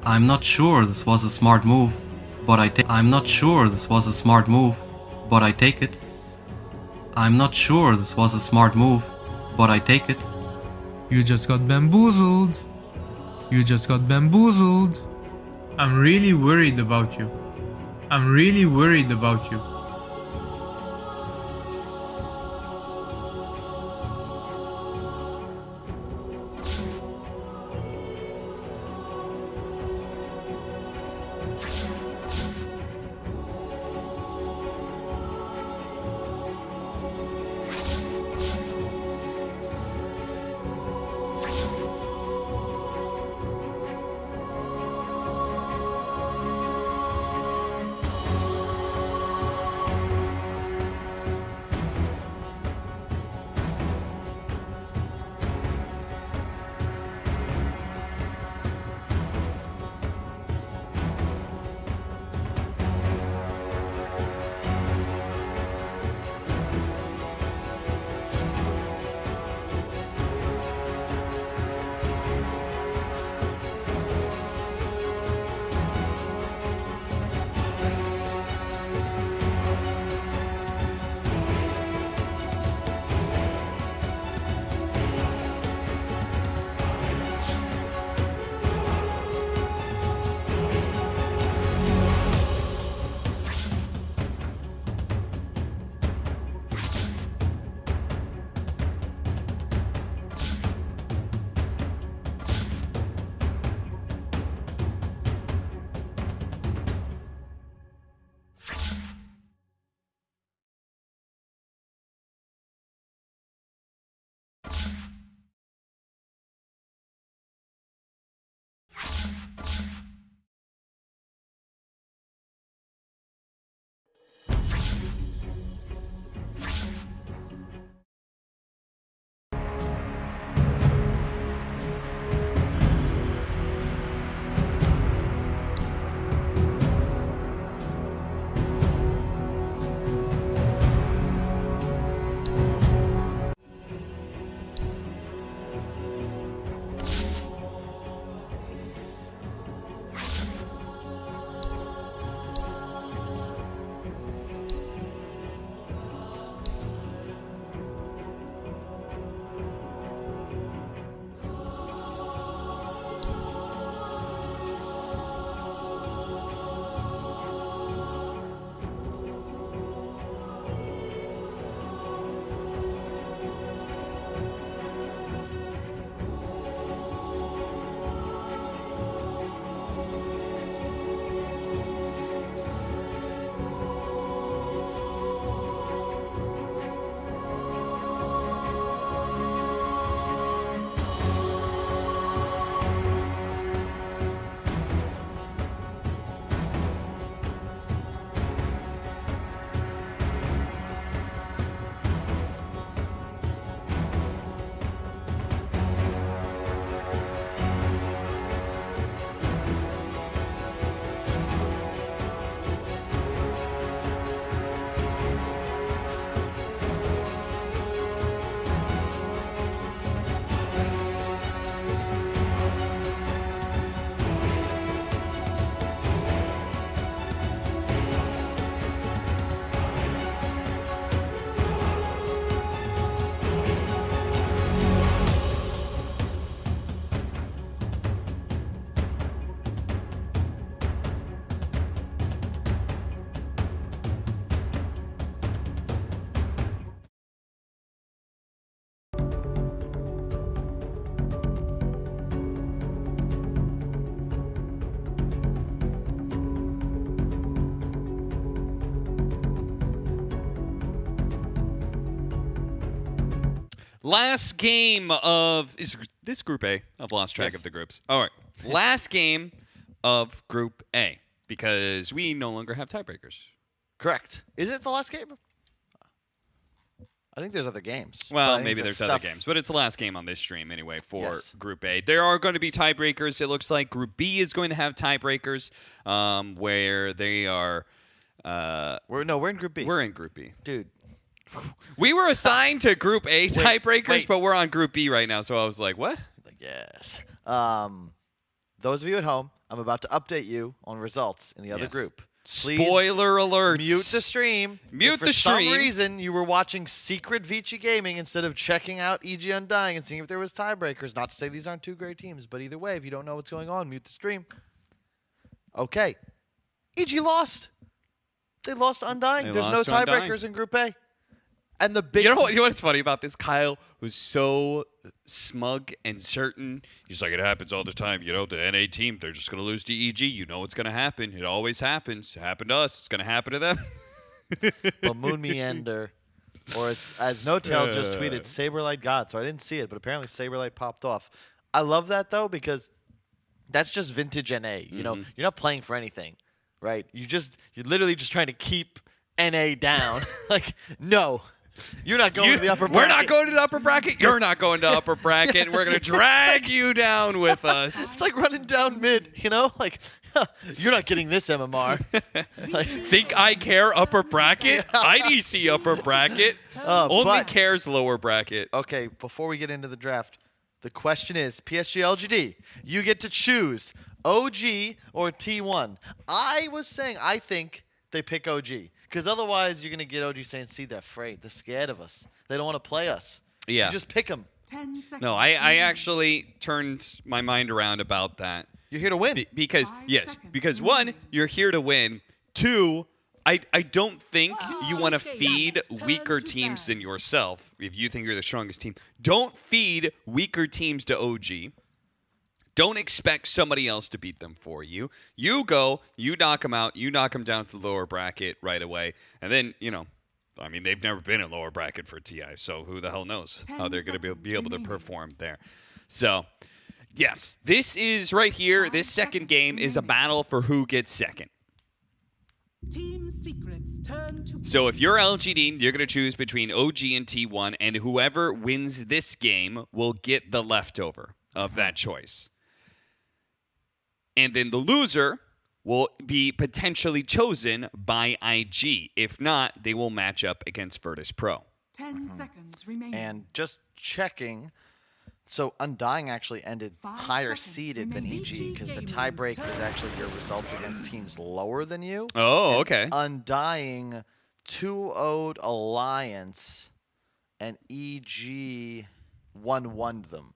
I'm not sure this was a smart move, but I'm not sure this was a smart move, but I take it. I'm not sure this was a smart move, but I take it. You just got bamboozled. You just got bamboozled. I'm really worried about you. I'm really worried about you. Last game of is this Group A? I've lost track of the groups. All right, last game of Group A because we no longer have tiebreakers. Correct. Is it the last game? I think there's other games. Well, maybe there's other games, but it's the last game on this stream anyway for Group A. There are going to be tiebreakers. It looks like Group B is going to have tiebreakers, where they are. We're in Group B. We're in Group B, dude. We were assigned to Group A tiebreakers, but we're on Group B right now. So I was like, what? Yes. Those of you at home, I'm about to update you on results in the other group. Please spoiler alert. Mute the stream. Mute the stream. For some reason, you were watching Secret Vici Gaming instead of checking out EG Undying and seeing if there was tiebreakers. Not to say these aren't two great teams, but either way, if you don't know what's going on, mute the stream. Okay. EG lost. They lost Undying. There's no tiebreakers in Group A. And the big... You know what's funny about this? Kyle was so smug and certain. He's like, it happens all the time. You know, the NA team, they're just going to lose to EG. You know what's going to happen. It always happens. It happened to us. It's going to happen to them. But Moon Meander, or as NoTail just tweeted, Saberlight God. So I didn't see it, but apparently Saberlight popped off. I love that, though, because that's just vintage NA. You know, you're not playing for anything, right? You're literally just trying to keep NA down. Like, no. You're not going to the upper bracket. We're not going to the upper bracket. You're not going to upper bracket. We're going to drag you down with us. It's like running down mid, you know? Like, you're not getting this MMR. Like, think I care upper bracket? IDC upper bracket. Only cares lower bracket. Okay, before we get into the draft, the question is, PSG LGD, you get to choose OG or T1. I was saying I think they pick OG. Because otherwise, you're going to get OG saying, see, they're afraid. They're scared of us. They don't want to play us. Yeah. You just pick them. No, I actually turned my mind around about that. You're here to win. Because one, you're here to win. Two, I don't think you want to feed weaker teams than yourself. If you think you're the strongest team, don't feed weaker teams to OG. Don't expect somebody else to beat them for you. You go, you knock them out, you knock them down to the lower bracket right away. And then, you know, I mean, they've never been in lower bracket for TI, so who the hell knows how they're going to be able to perform there. So, yes, this is right here. This second game is a battle for who gets second. Team secrets turn to... So if you're LGD, you're going to choose between OG and T1, and whoever wins this game will get the leftover of that choice. And then the loser will be potentially chosen by IG. If not, they will match up against Virtus Pro. 10 seconds remaining. And just checking, so Undying actually ended higher seeded than EG because the tiebreak is actually your results against teams lower than you. Oh, okay. Undying 2-0'd Alliance and EG 1-1'd them.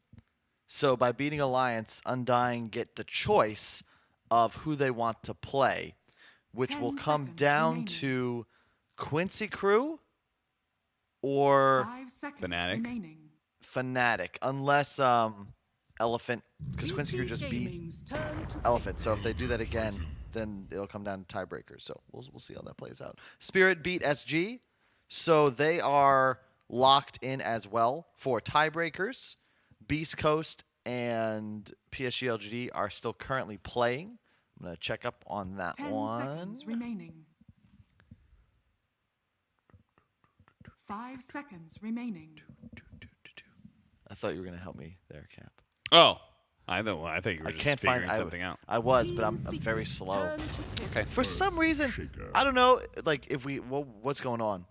So by beating Alliance, Undying get the choice of who they want to play, which will come down to Quincy Crew or Fnatic, unless Elephant, because Quincy Crew just beat Elephant. So if they do that again, then it'll come down to tiebreakers. So we'll see how that plays out. Spirit beat SG, so they are locked in as well for tiebreakers. Beast Coast and PSG LGD are still currently playing. I'm going to check up on that 10 one. 10 seconds remaining. 5 seconds remaining. I thought you were going to help me there, Cap. Oh, I think you were just figuring something out. I was, but I'm very slow. Okay. For some reason, I don't know, like what's going on,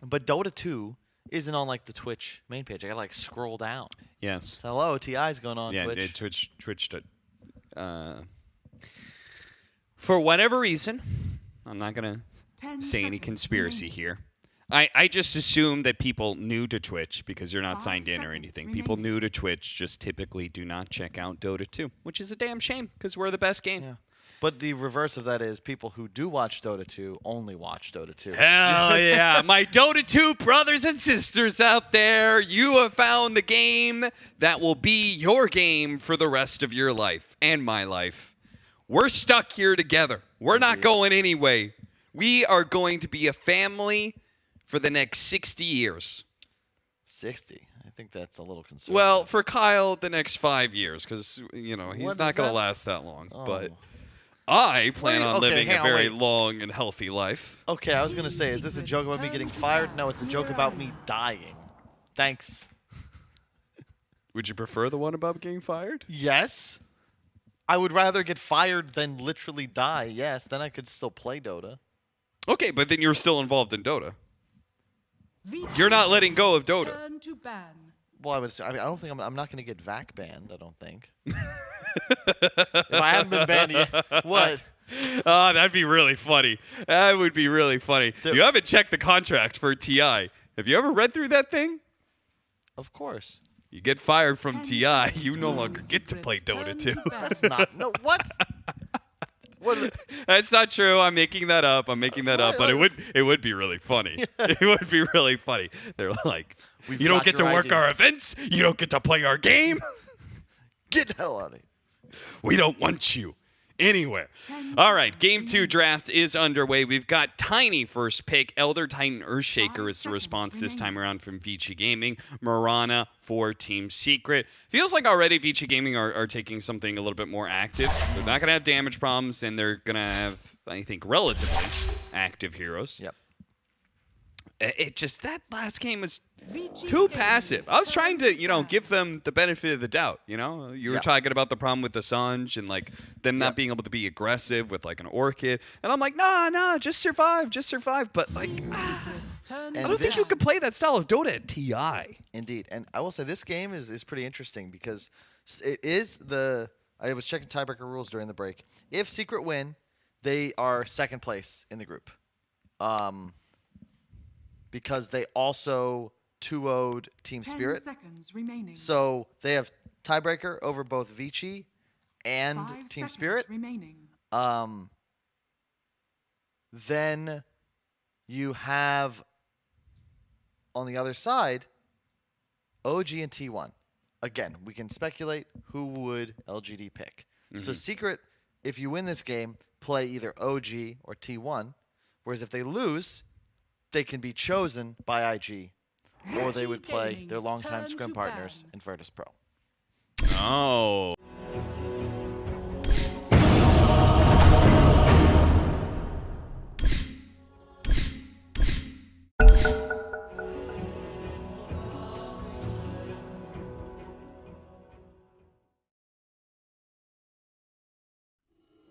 but Dota 2 isn't on like the Twitch main page. I gotta like scroll down. Yes. Hello, TI's going on Twitch. Yeah, Twitch. For whatever reason, I'm not gonna say any conspiracy here. I just assume that people new to Twitch, because you're not signed in or anything, people new to Twitch just typically do not check out Dota 2, which is a damn shame because we're the best game. Yeah. But the reverse of that is people who do watch Dota 2 only watch Dota 2. Hell yeah. My Dota 2 brothers and sisters out there, you have found the game that will be your game for the rest of your life and my life. We're stuck here together. We're not going anyway. We are going to be a family for the next 60 years. 60? think that's a little concerning. Well, for Kyle, the next 5 years, because, you know, he's What not is going to that? last that long. Oh. But I plan on Okay, living hang a on, very wait. long and healthy life. Okay, I was going to say, is this a joke about me getting fired? No, it's a joke about me dying. Thanks. Would you prefer the one about getting fired? Yes. I would rather get fired than literally die. Yes, then I could still play Dota. Okay, but then you're still involved in Dota. You're not letting go of Dota. Turn to ban. Well, I would. I mean, I don't think I'm not going to get VAC banned. I don't think. If I haven't been banned yet, what? Oh, that'd be really funny. That would be really funny. You haven't checked the contract for TI. Have you ever read through that thing? Of course. You get fired from TI, you no longer get to play Dota 2. That's not. No, what? What? That's not true. I'm making that up. I'm making that up. But it would be really funny. It would be really funny. They're like, you don't got get to your work idea. our events. You don't get to play our game. Get the hell out of here. We don't want you anywhere. All right, Game 2 draft is underway. We've got Tiny first pick. Elder Titan Earthshaker is the response this time around from Vici Gaming. Marana for Team Secret. Feels like already Vici Gaming are taking something a little bit more active. They're not going to have damage problems, and they're going to have, I think, relatively active heroes. Yep. It just, that last game was too passive. I was trying to, you know, give them the benefit of the doubt, you know? You were talking about the problem with the Sanj and, like, them not being able to be aggressive with, like, an Orchid. And I'm like, nah, just survive. But, like, I don't think you could play that style of Dota at TI. Indeed. And I will say this game is pretty interesting because it is the... I was checking tiebreaker rules during the break. If Secret win, they are second place in the group. Because they also 2-0'd Team 10 Spirit. seconds remaining. So they have tiebreaker over both Vici and 5 Team seconds Spirit. remaining. Then you have on the other side OG and T1. Again, we can speculate who would LGD pick. So Secret, if you win this game, play either OG or T1. Whereas if they lose, they can be chosen by IG, or they would play their longtime scrim partners in Virtus Pro. Oh.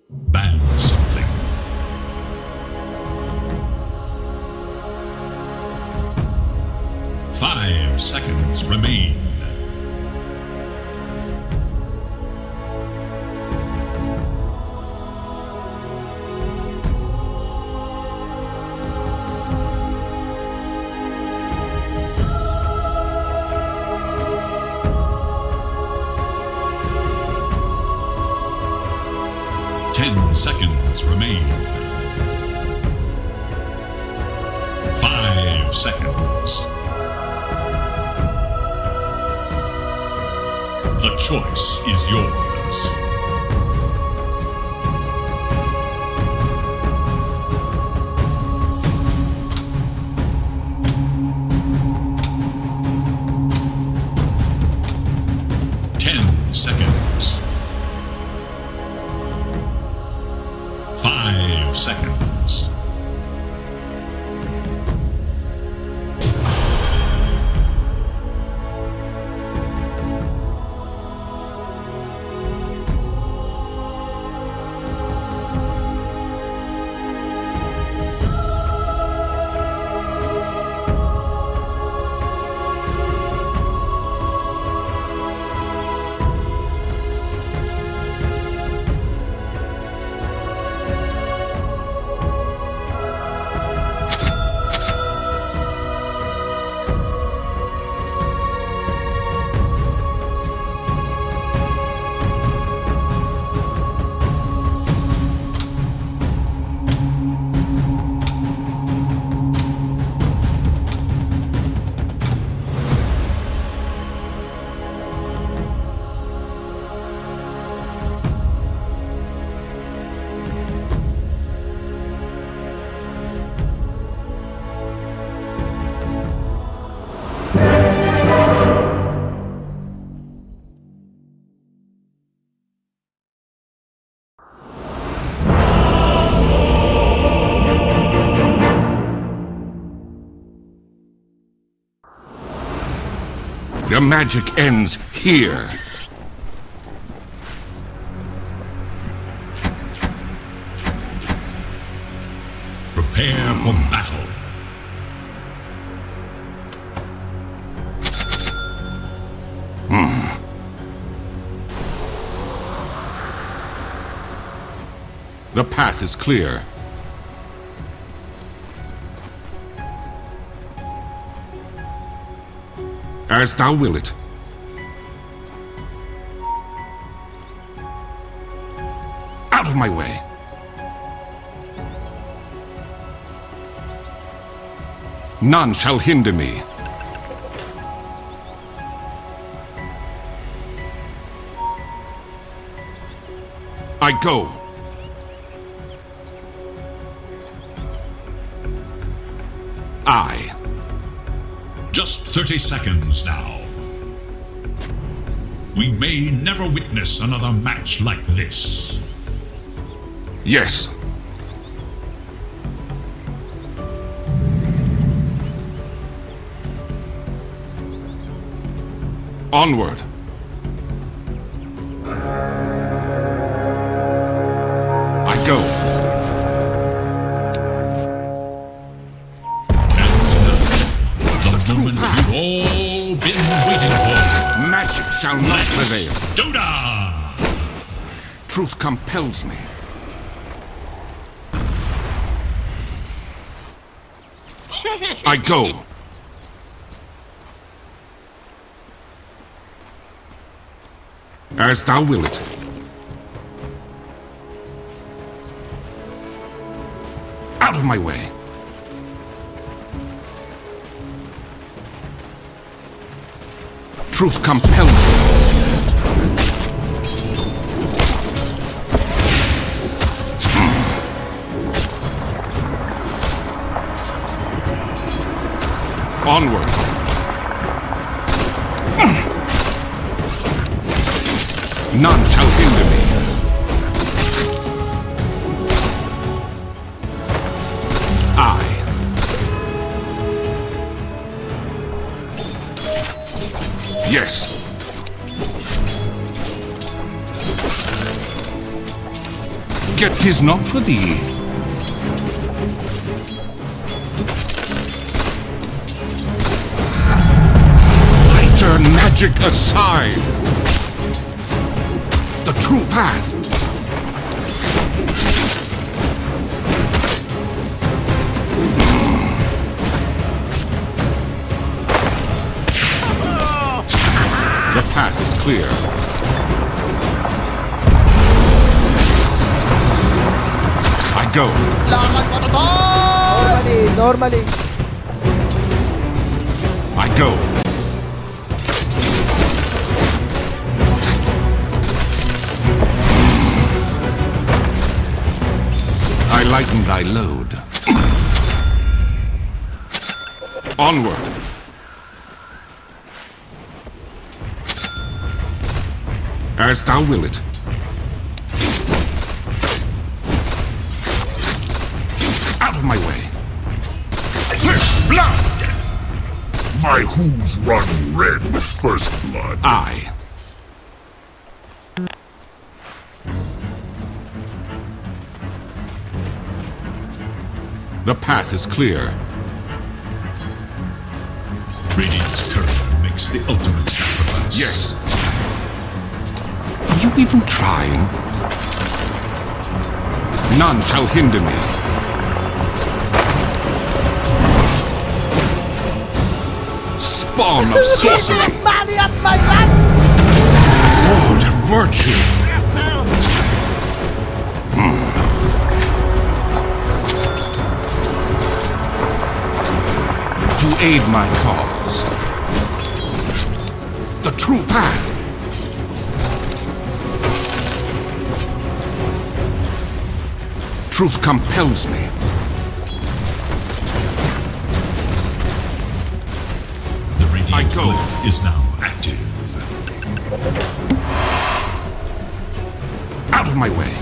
Ban something. Five seconds remain. Seconds remain. 5 seconds. The choice is yours. Seconds. The magic ends here. Prepare for battle. The path is clear. As thou will it. Out of my way. None shall hinder me. I go. I. Just 30 seconds now. We may never witness another match like this. Yes. Onward. I go. The moment you've all been waiting for. Magic shall not prevail. Dota! Truth compels me. I go. As thou will it. Out of my way. Truth compels me. Onward. None shall hinder me. I. Yes. Yet 'tis not for thee. I turn magic aside. The true path. The path is clear. I go. Normally. I go. I lighten thy load. Onward. As thou will it. Out of my way. First blood! My hooves run red with first blood. I. The path is clear. Radiant's current makes the ultimate sacrifice. Yes. Are you even trying? None shall hinder me. Spawn of sorcery. Lord of virtue. To aid my cause. The true path. Truth compels me. The radiant glyph is now active. Out of my way.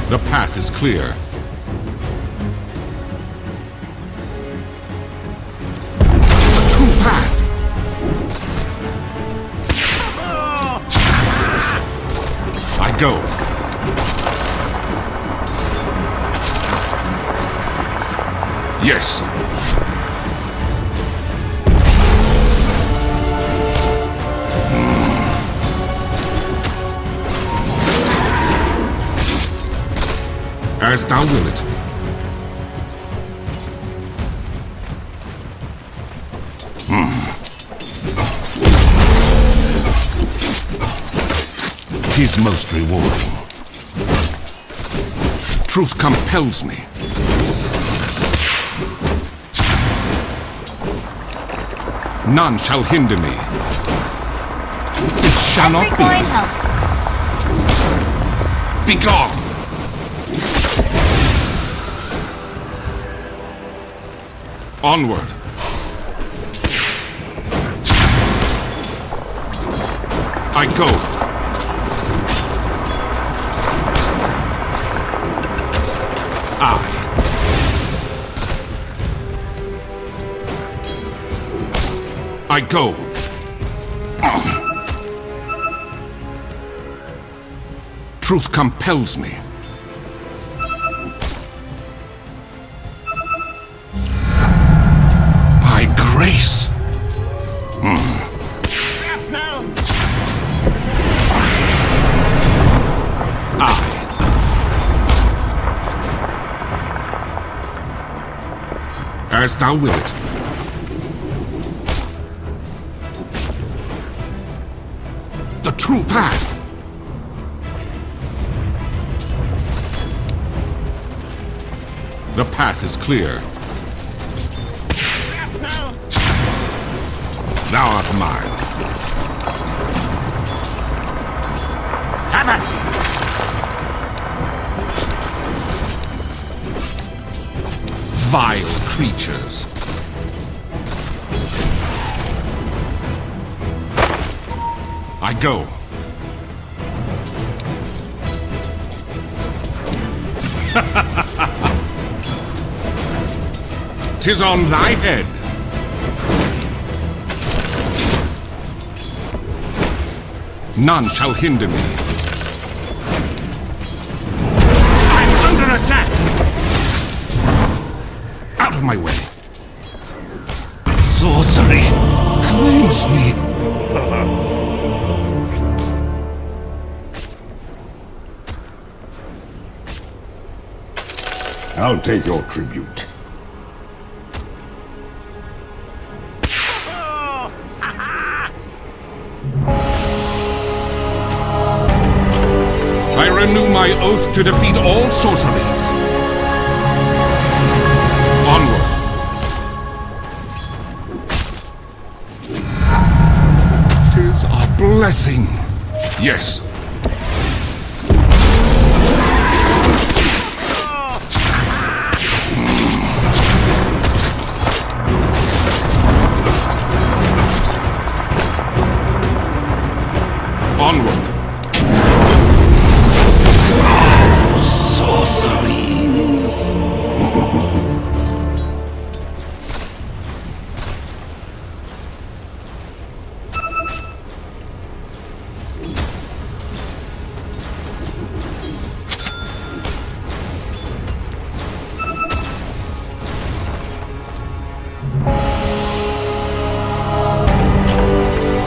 The path is clear. go. Yes. As thou wilt. Tis most rewarding. Truth compels me. None shall hinder me. It shall Every not coin be. helps. Begone! Onward. I go. I go. Truth compels me. By grace. As thou wilt. The true path. The path is clear. Thou art mine. Vile creatures. I go. 'Tis on thy head. None shall hinder me. I'm under attack! Out of my way. Sorcery claims me. I'll take your tribute. I renew my oath to defeat all sorceries. Onward. Tis a blessing. Yes. Onward.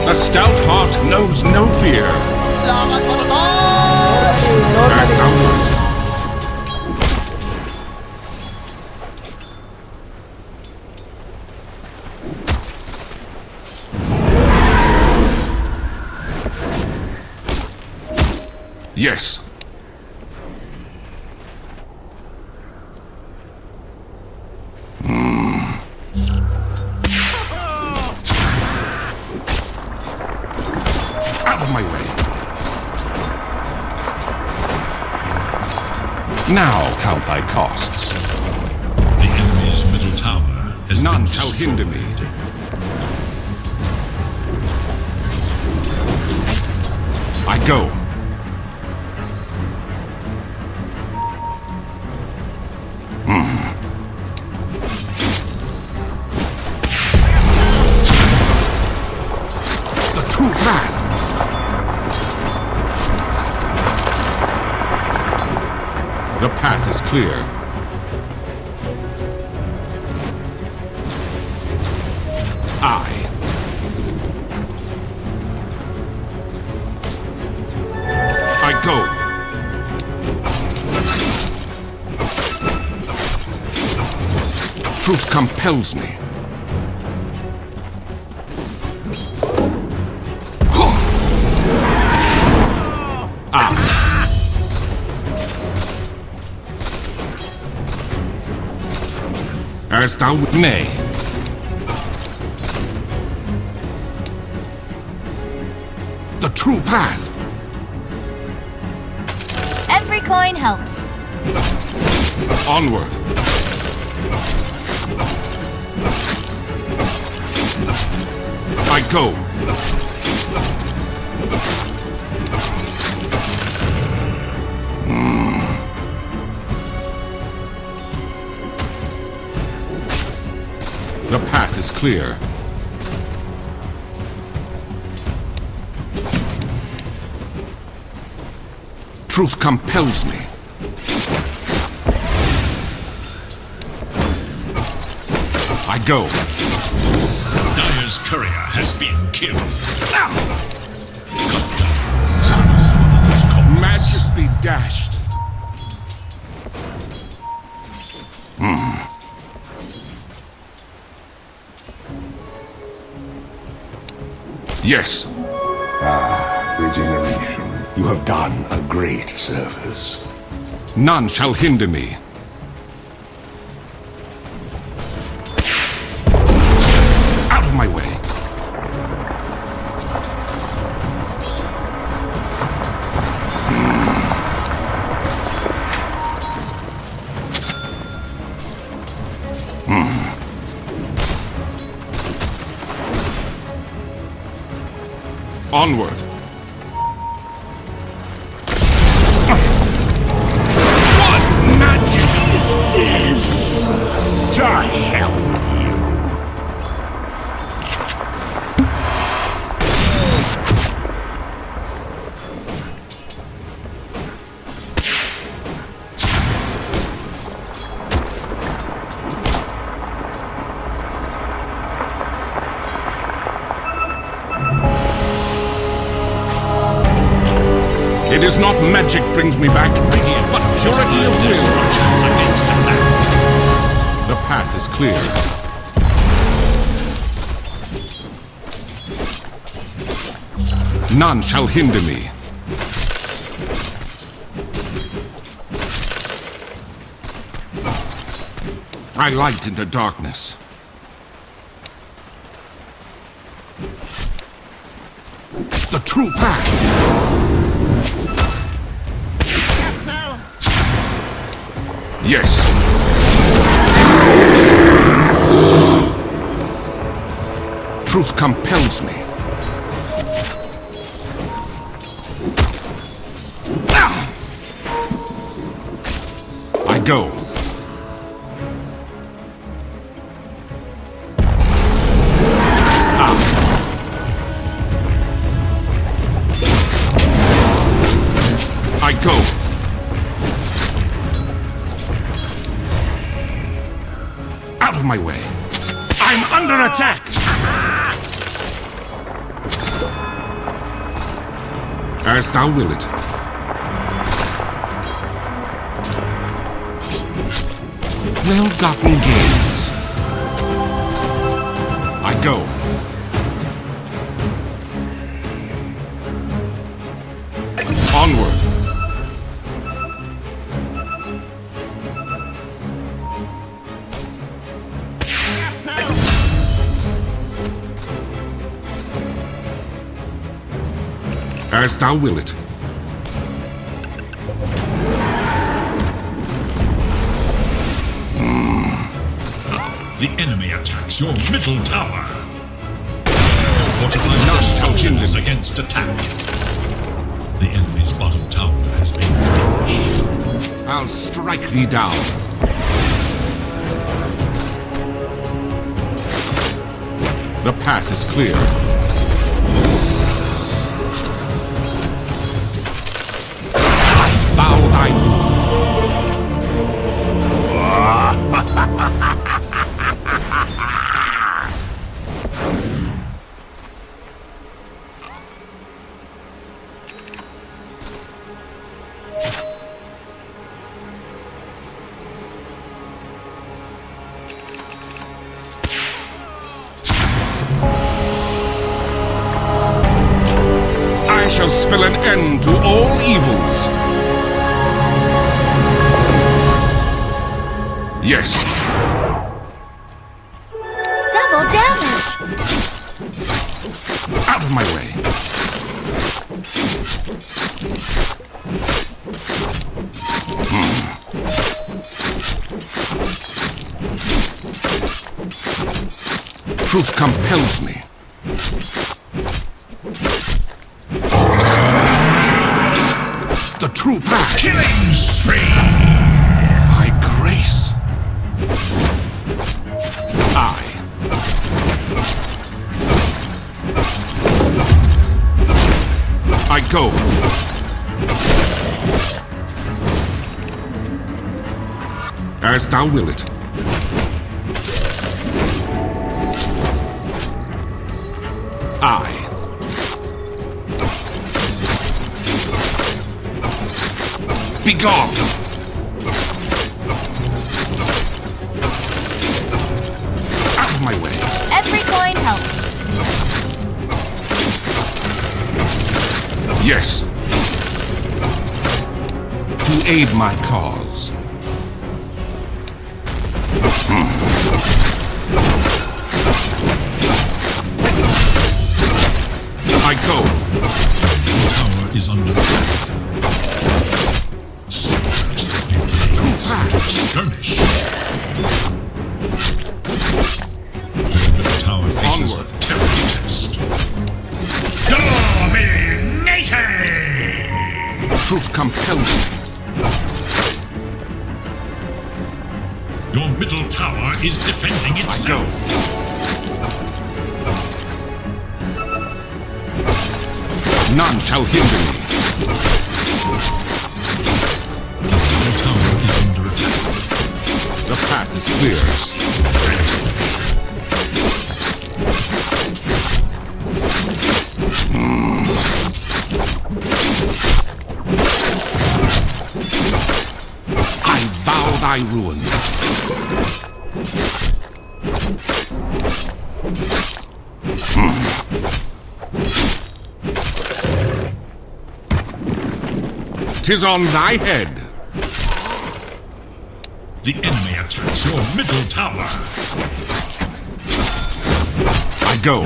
A stout heart knows no fear. As thou wilt. Yes. Out of my way. Now count thy costs. The enemy's middle tower has None been shall destroyed. hinder me. I go. The true path. clear. I go. Truth compels me. As thou nay. The true path. Every coin helps. Onward. I go. The path is clear. Truth compels me. I go. Dire's courier has been killed. Magic be dashed. Yes. Regeneration. You have done a great service. None shall hinder me. Out of my way. Onward. What magic is this? To hell with you. It is not magic brings me back, but purity of will. Against attack. The path is clear. None shall hinder me. I light into darkness. The true path. Yes. Truth compels me. I go. I go. Out of my way. I'm under attack. As thou will it. Well-gotten gains. I go. Onward. As thou will it. The enemy attacks your middle tower. Fortify your structures against attack. The enemy's bottom tower has been demolished. I'll strike thee down. The path is clear. Bow thy knee. I shall spell an end to all evils. Yes. Double damage. Out of my way. Truth compels me. The true path. Killing spree! My grace. I go. As thou will it. I. Begone! Out of my way. Every coin helps. Yes. To aid my cause. I go. The tower is under attack. Skirmish. The tower faces a terrible test. Dominating! Truth compels me. Your middle tower is defending itself. None shall hinder me. The tower is under attack. The path is clear. I vow thy ruin. Tis on thy head. The enemy attacks your middle tower. I go.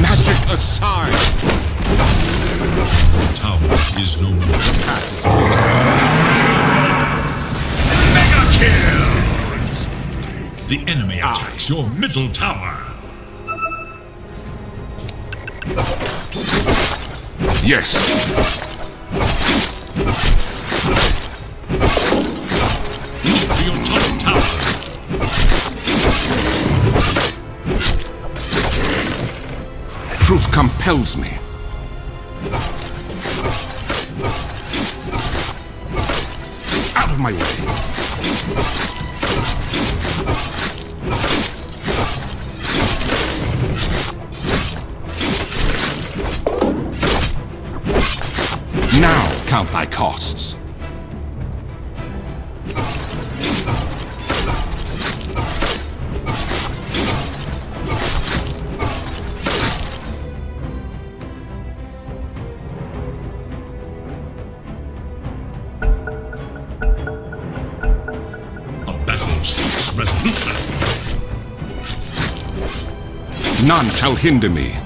Magic aside. The tower is no more. Mega kill! The enemy attacks your middle tower. Yes. Move to your top tower. Truth compels me. Out of my way. Now count thy costs. A battle seeks resolution. None shall hinder me.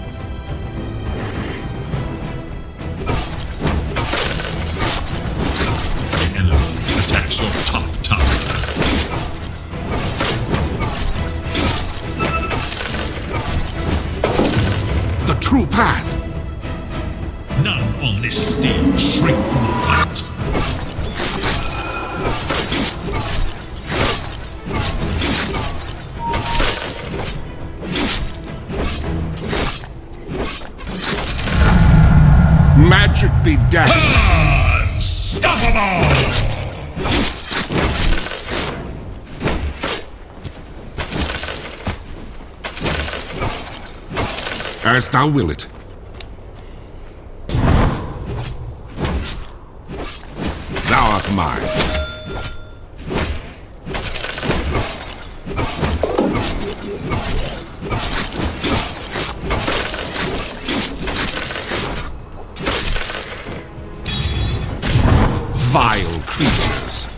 Attacks your top tower. The true path. None on this stage shrink from a fight. Magic be dashed. As thou will it. Thou art mine. Vile creatures.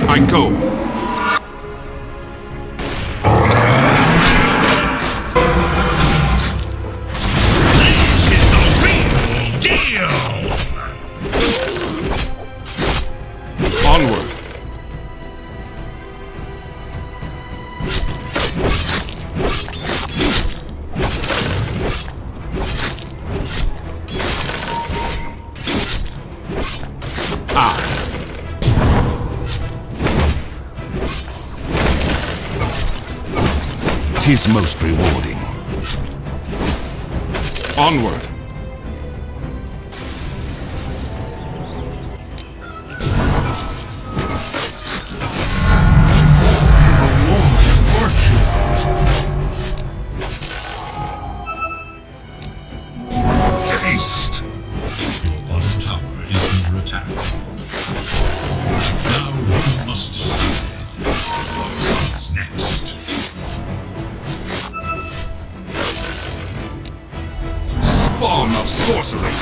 I go. This is the real deal! Onward. Tis most rewarding. Onward. Haste. Your bottom tower is under attack. Now you must decide what comes next. Spawn of sorcery.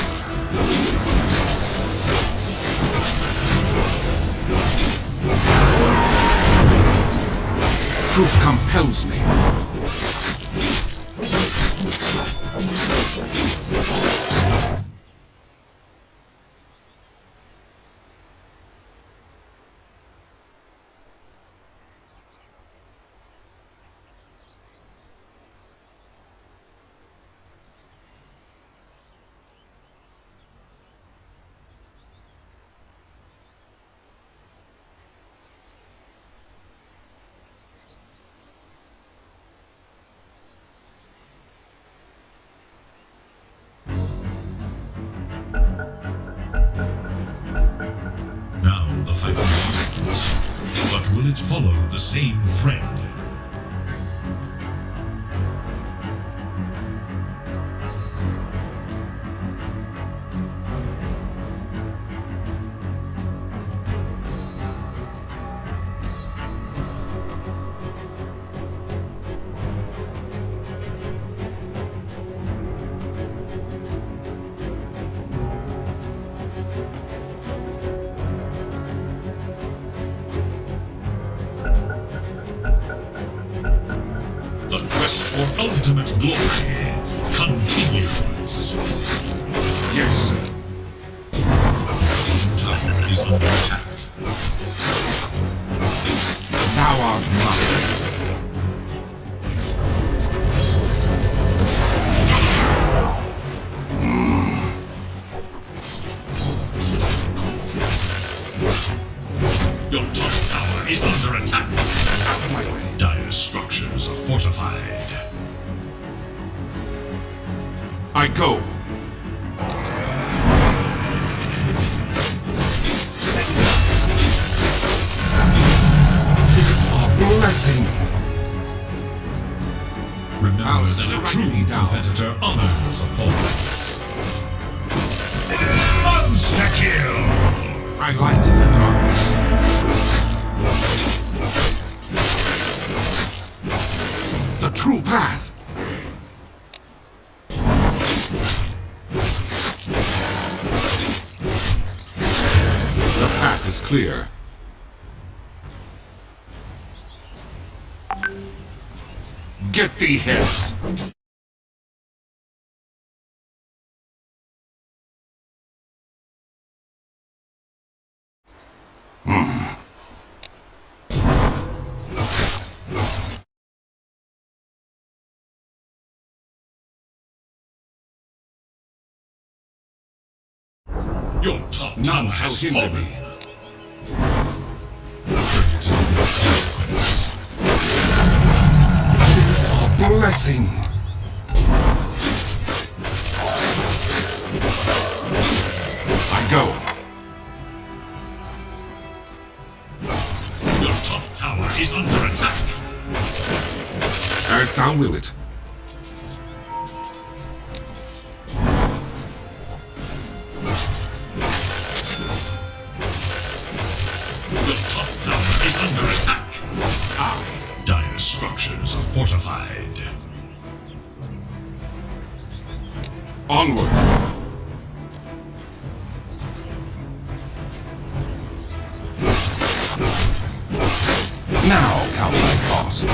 Truth compels me. Now the fight begins. But will it follow the same friend? The quest for ultimate glory continues. Yes, sir. The tower is under attack. Thou art mine. Your top tower is under attack. Out of my way. Dire structures are fortified. I go. A blessing. Remember that a true competitor honors opponents. Monster kill! I light in the darkness. The true path. The path is clear. Get thee hence. Your top None tower shall has hinder fallen. me. Turret is under blessing. I go. Your top tower is under attack. As thou will it. Your top tower is under attack. Dire structures are fortified. Onward. Now count thy costs.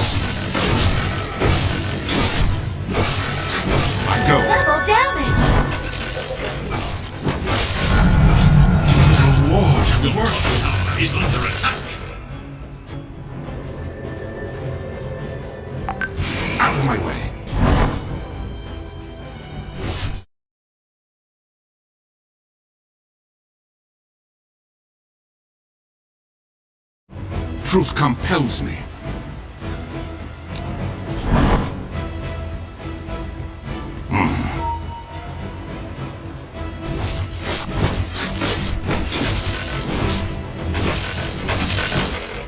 I go. Double damage. Reward. Your top tower is under attack. Out of my way. Truth compels me.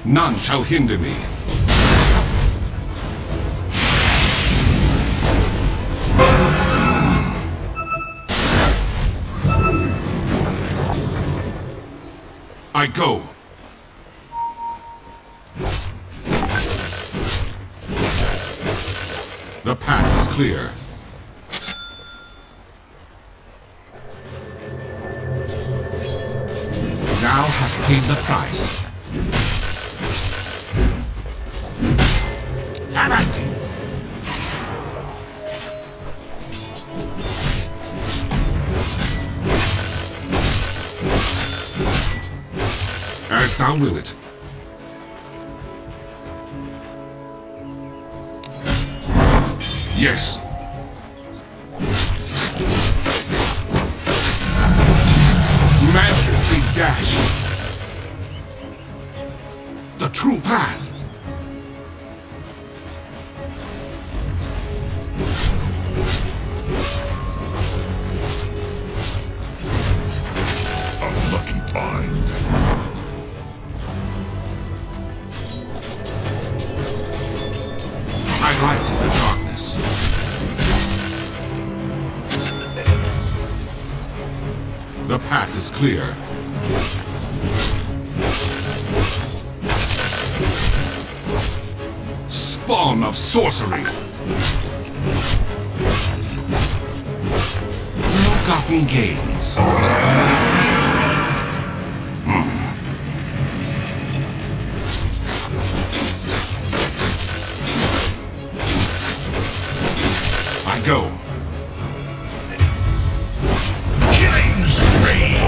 None shall hinder me. I go. The path is clear. Thou hast paid the price. As thou will it. Yes. Majesty dash. The true path. A lucky find. I light the darkness. The path is clear. Spawn of sorcery. Ill-gotten gains. I go. Killing spree.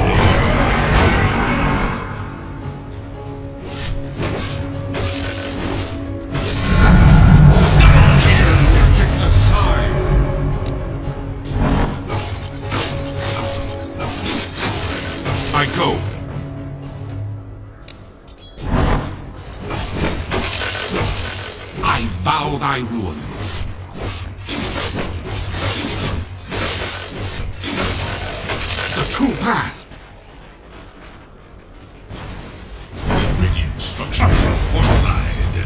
I go. I vow thy ruin. The true path. Radiant structures are fortified.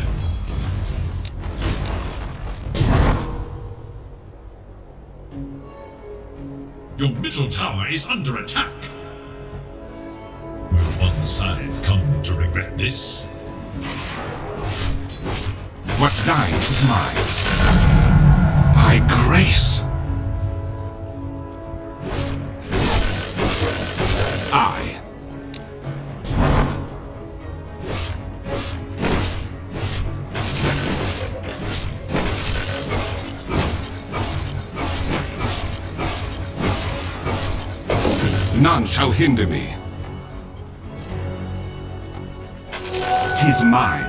Your middle tower is under attack. Will one side come to regret this? What's thine is mine. By grace. I. None shall hinder me. 'Tis mine.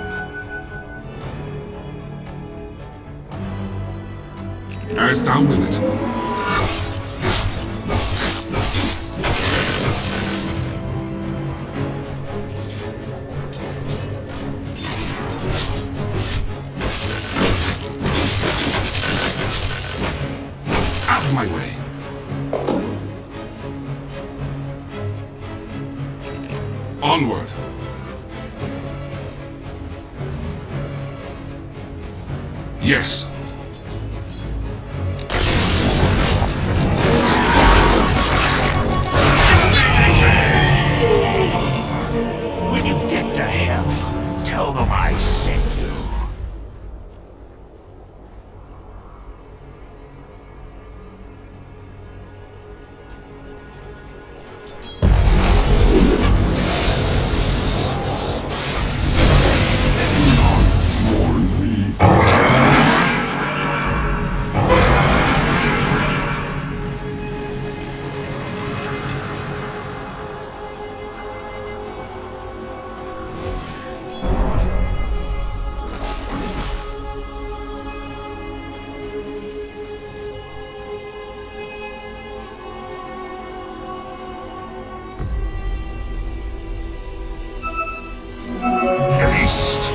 As thou will it. my way. Onward. Yes. When you get to hell, tell them I sent you. Haste.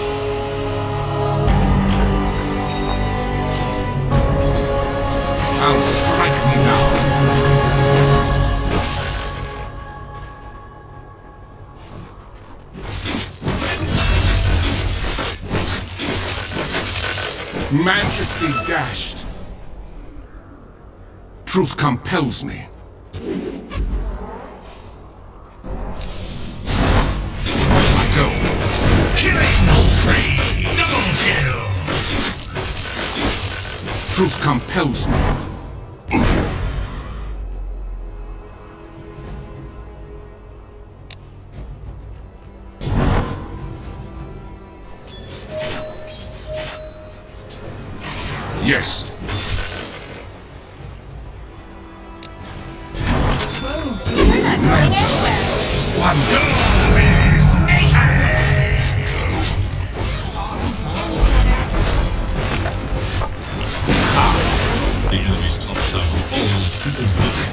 I'll strike me now. Magically dashed. Truth compels me. I go. Killing spree. Double kill. Truth compels me. Yes. You're not going anywhere. The enemy's top tower falls to oblivion.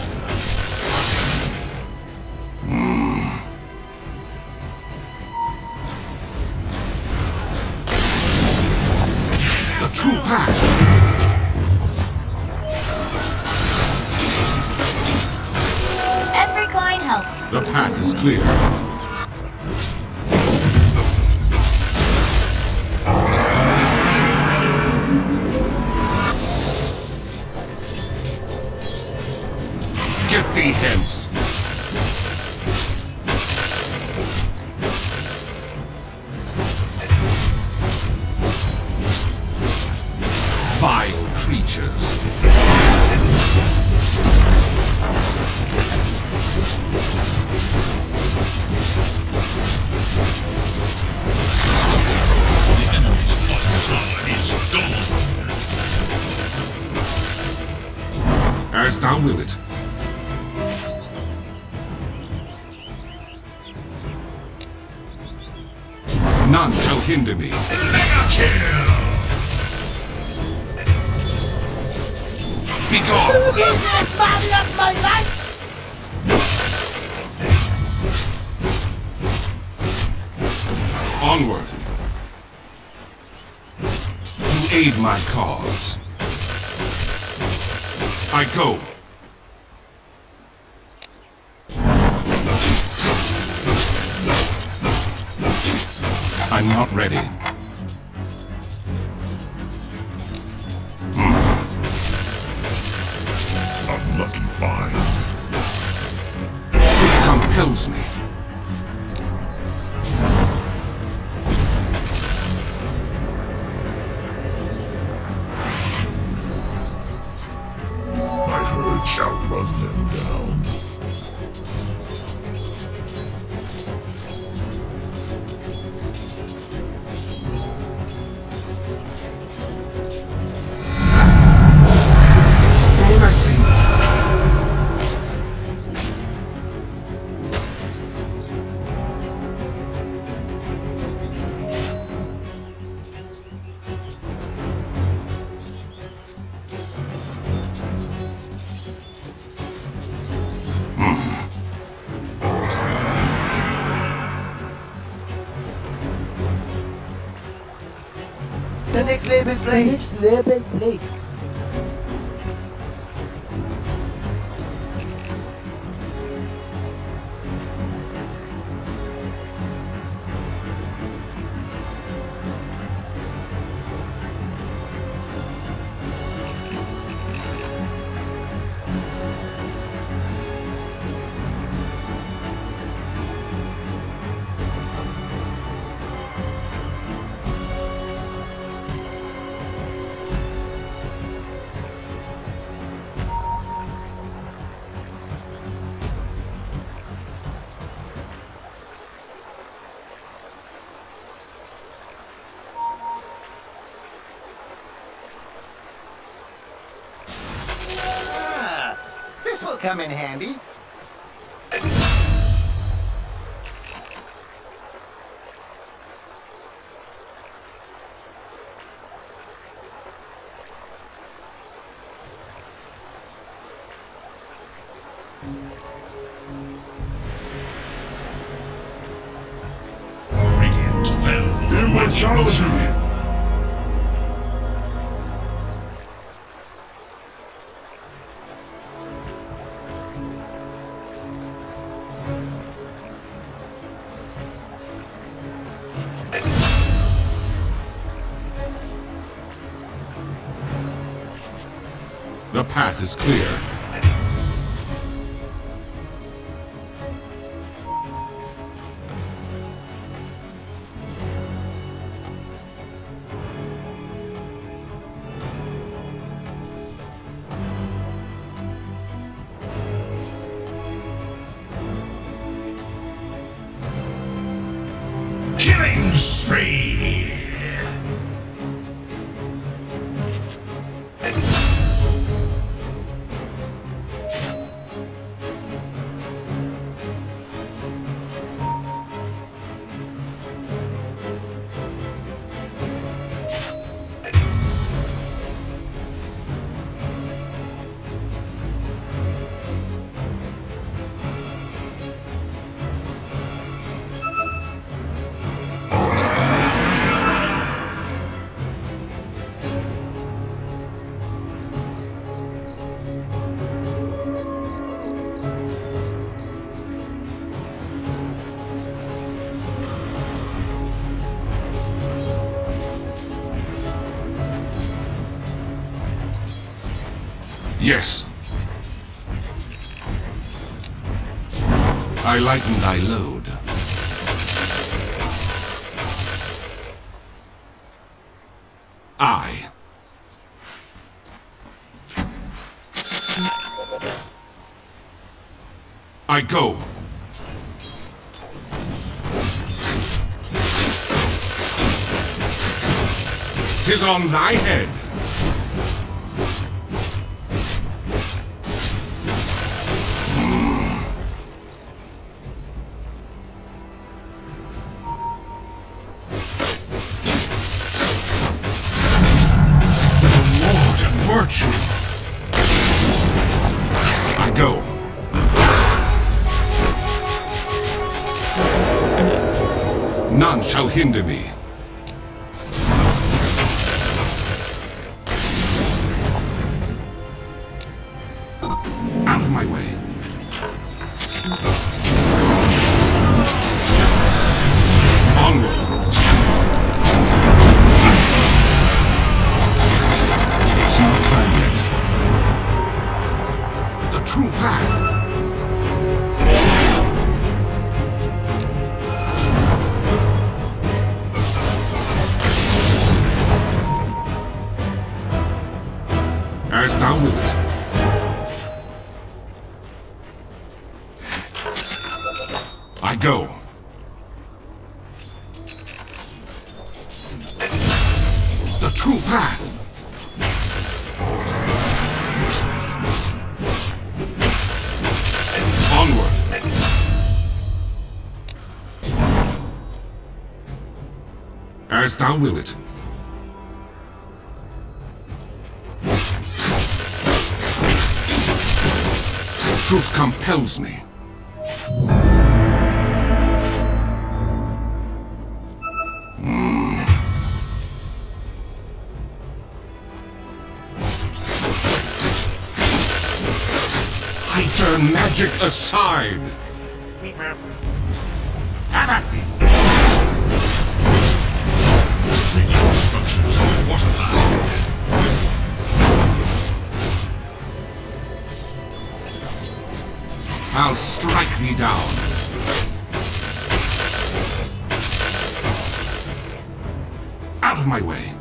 The true path. Every coin helps. The path is clear. Get thee hence. Vile creatures. The enemy's bottom tower is gone. As thou will it. None shall hinder me. Mega kill. Be gone! Onward. You aid my cause. I go. I'm not ready. Unlucky find. Truth compels me. My herd shall run them down. The next label play. The next label play. come in handy. Radiant fell. Immortality! The path is clear. Killing spree! Yes. I lighten thy load. I go. 'Tis on thy head. I go. None shall hinder me. Out of my way. Onward. It's not time yet. The true path. As thou wilt. I go. The true path. Onward. As thou wilt. Truth compels me. I turn magic aside. Have at me. Radiant structures are fortified. I'll strike thee down. Out of my way.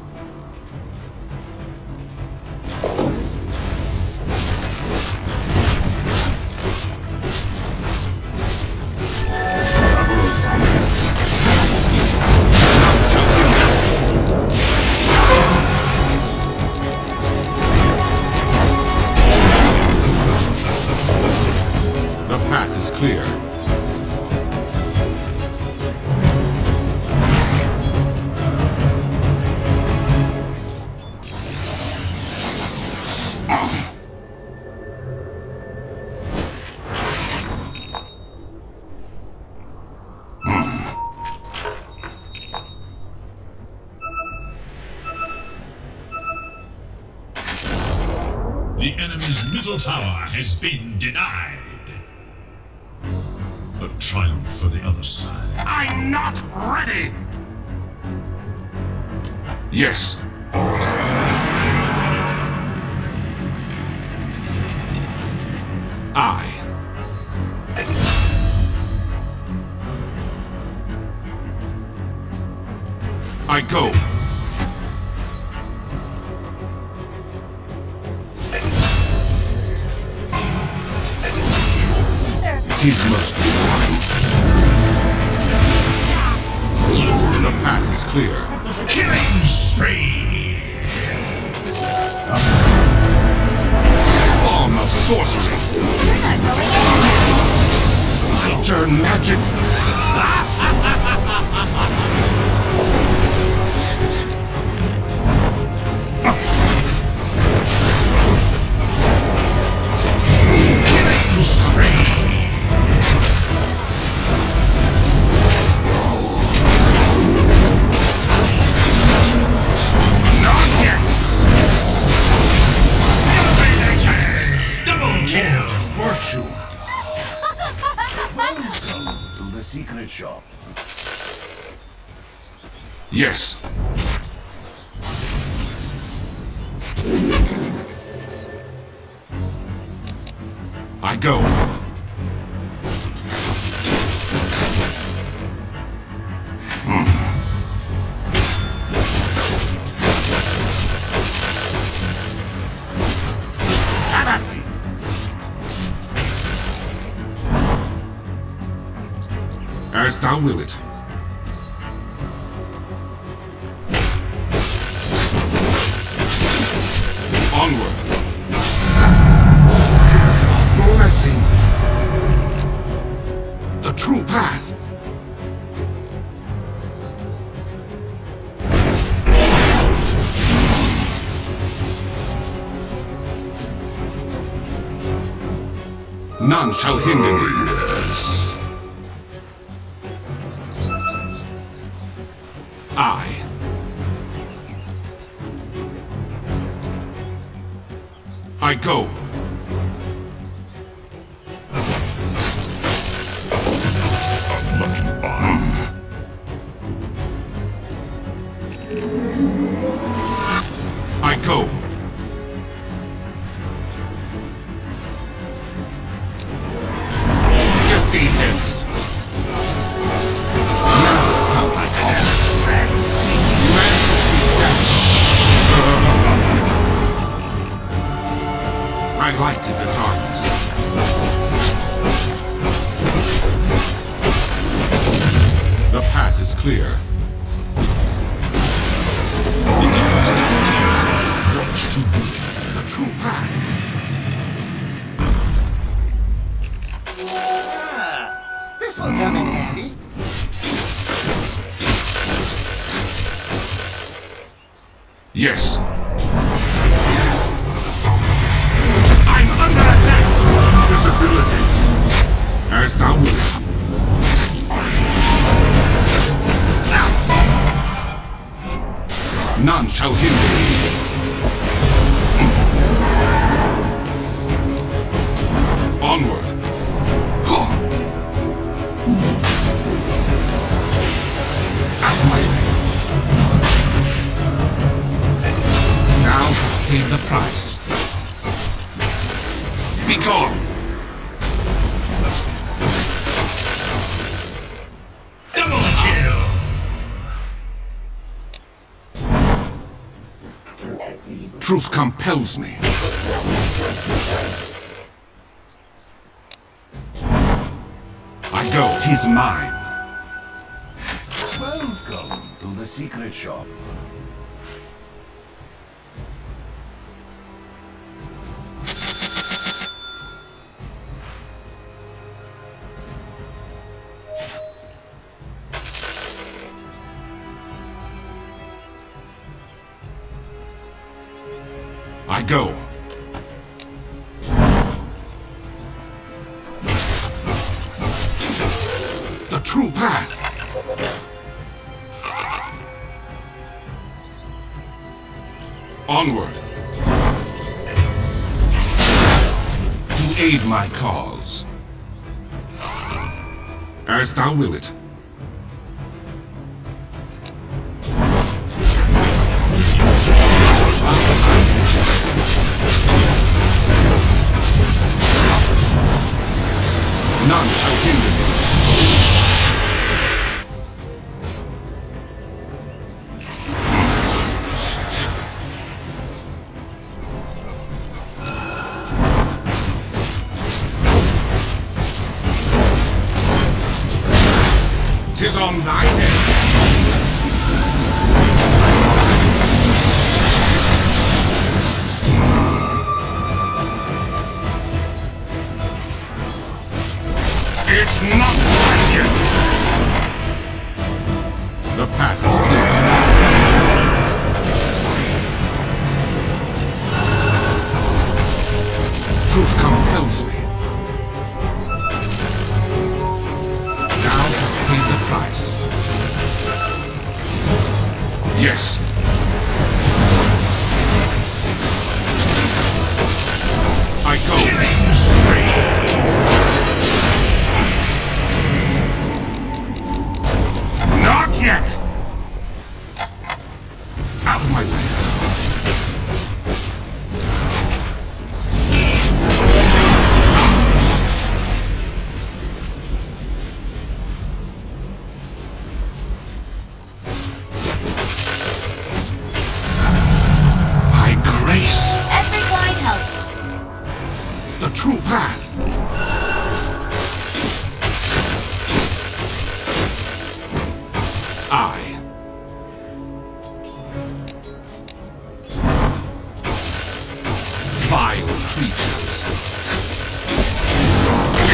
The enemy's middle tower has been denied. A triumph for the other side. I'm not ready! Yes. I go. Tis most divine. The path is clear. Killing spree! Form of sorcery. I turn magic. Killing spree! To the secret shop. Yes. I go. As thou will it. Onward. Blessing. The true path. None shall hinder me. Yes. I go. Unlucky find. I go. Get these heads. I lighted the darkness. The path is clear. The true path. This will come in handy. Yes. Visibility. As thou wilt. None shall hinder me. Onward. Out of my way. Thou hast paid the price. Be gone. Truth compels me. I go. 'Tis mine. Welcome to the secret shop. I go. The true path. Onward. Aid my cause. As thou will it. None shall hinder me. Tis on thy head. It's not time yet. The path is clear. Truth compels me. Thou hast paid the price. Yes. I go. Not yet! Out of my way. I grace Every glide helps. the true path. Vile creatures.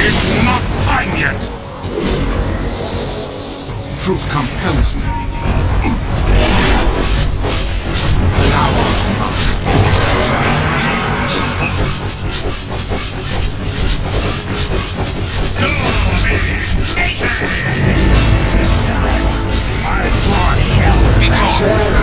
It's not time yet. Truth compels me. Thou art my blood shall be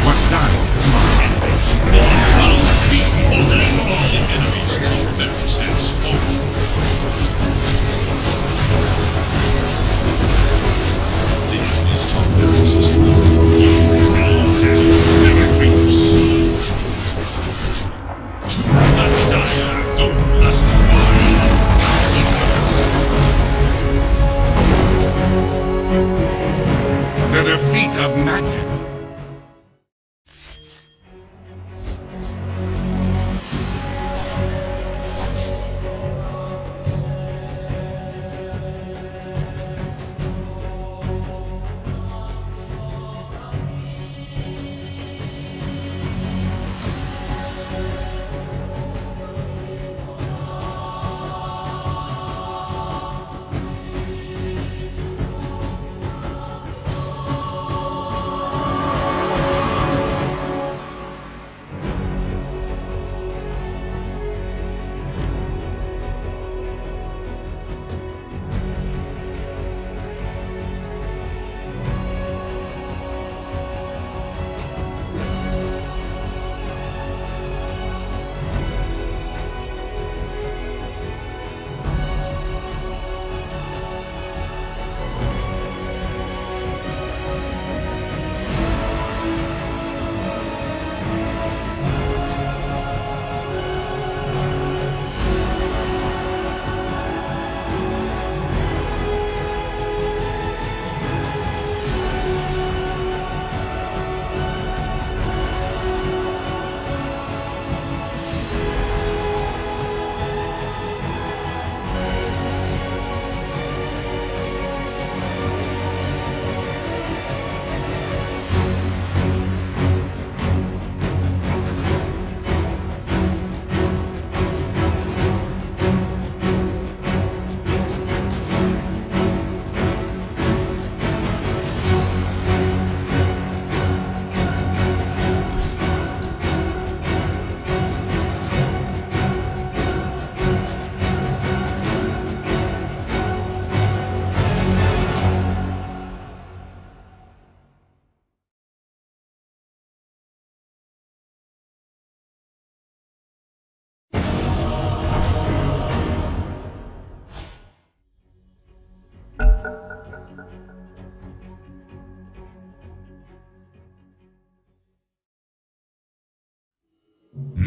What's done? The defeat of magic.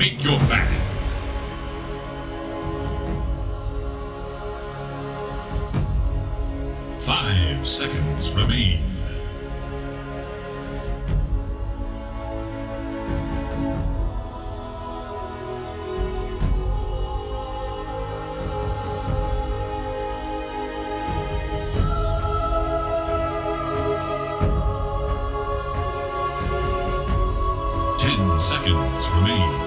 Make your bed. Five seconds remain. Seconds remain.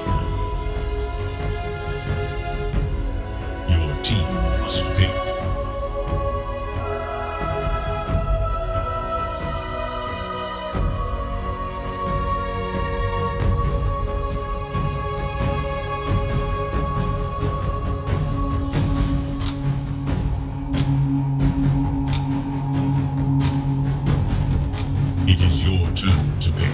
Your team must pick. It is your turn to pick.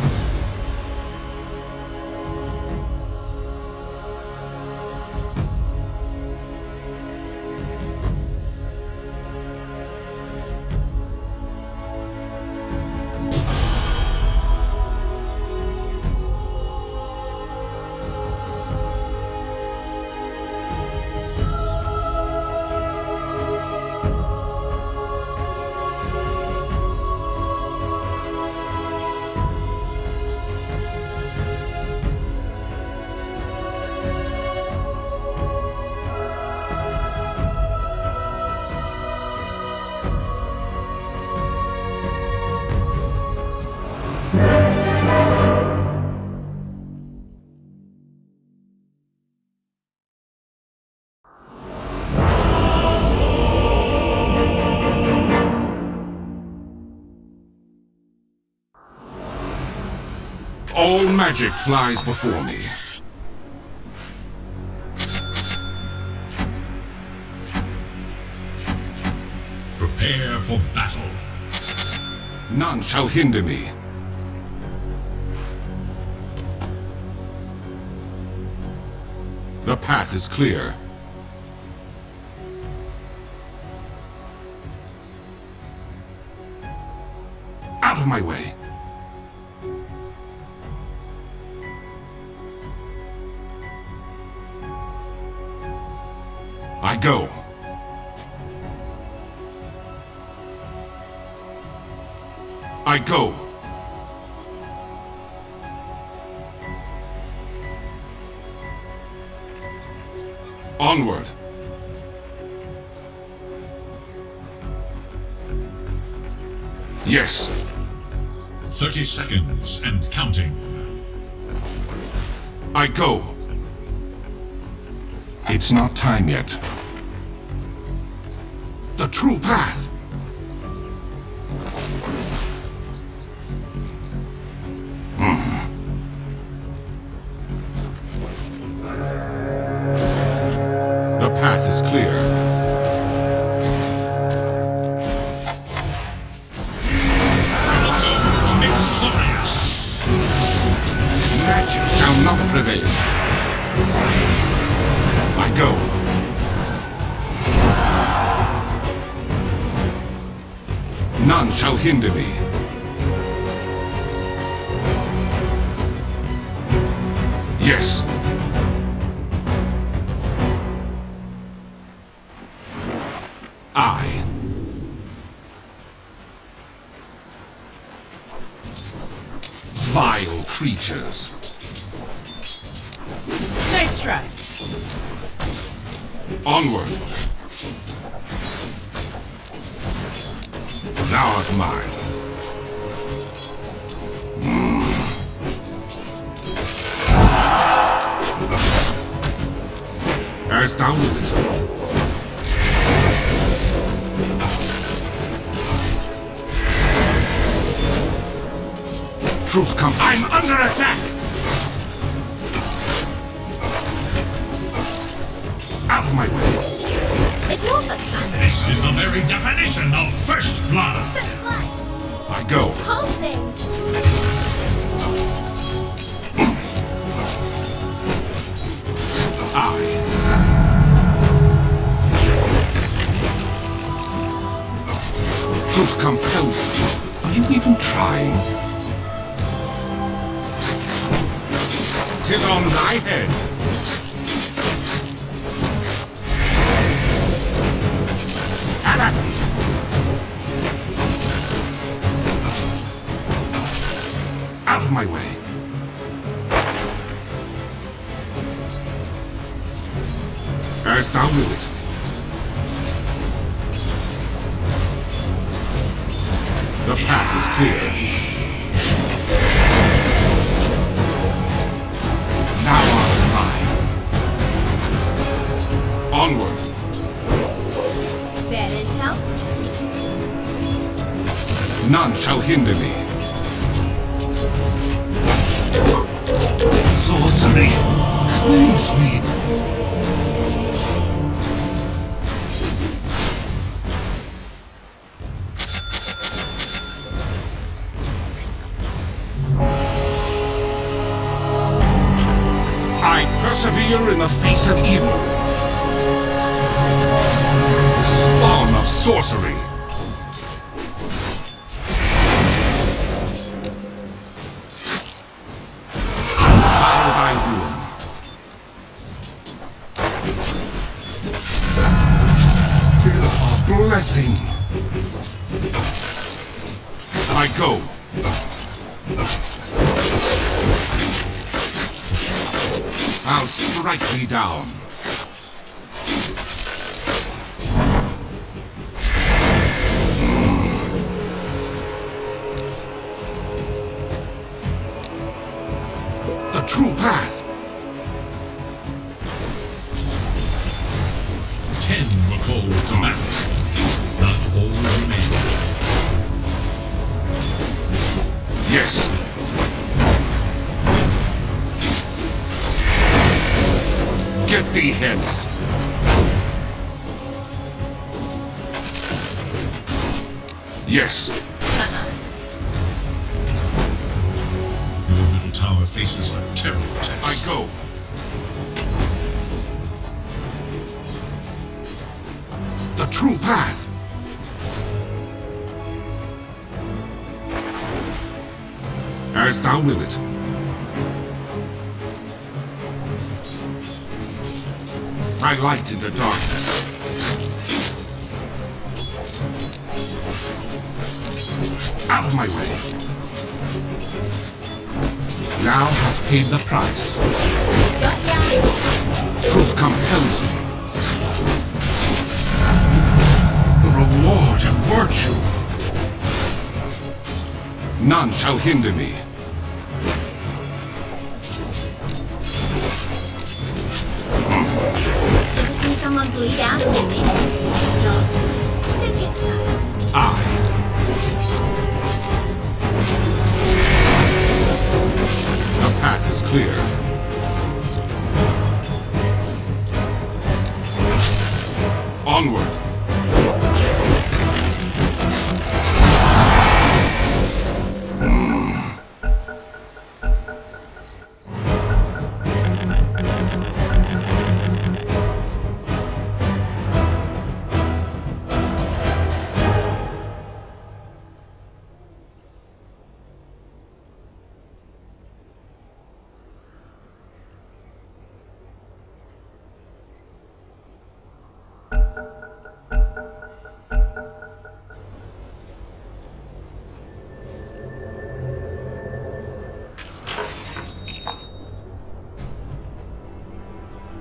All magic flies before me. Prepare for battle. None shall hinder me. The path is clear. Out of my way. I go. I go. Onward. Yes. 30 seconds and counting. I go. It's not time yet. The true path. The path is clear. Magic shall not prevail. I go. None shall hinder me. Yes. I. Vile creatures. Nice try. Onward. Thou art mine. As thou wilt. Truth come. I'm under attack! Out of my way. It's more for fun. This is the very definition of first blood. First blood. I go. Pulsing. Truth compels me. Are you even trying? 'Tis on thy head. attack me. Out of my way. As thou wilt. The path is clear. Now on the line. Onward. Bad intel? None shall hinder me. Sorcery claims me. I persevere in the face of evil. The spawn of sorcery. Fire thy ruin. Tis a blessing. I go. I'll strike thee down. The true path. 10 were called to battle. Not all remain. Yes. Get thee hence. Yes. Your middle tower faces a terrible test. I go. The true path. As thou wilt. I light in the darkness. Out of my way. Thou hast paid the price. Truth compels me. The reward of virtue. None shall hinder me. Ever seen someone bleed out in the face? No. Let's get started. The path is clear. Onward.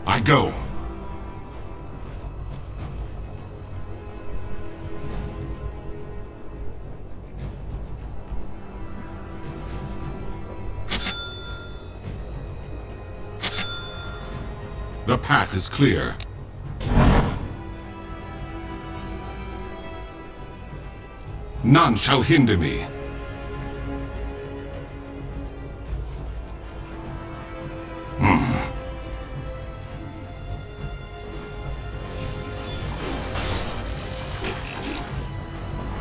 I go. The path is clear. None shall hinder me.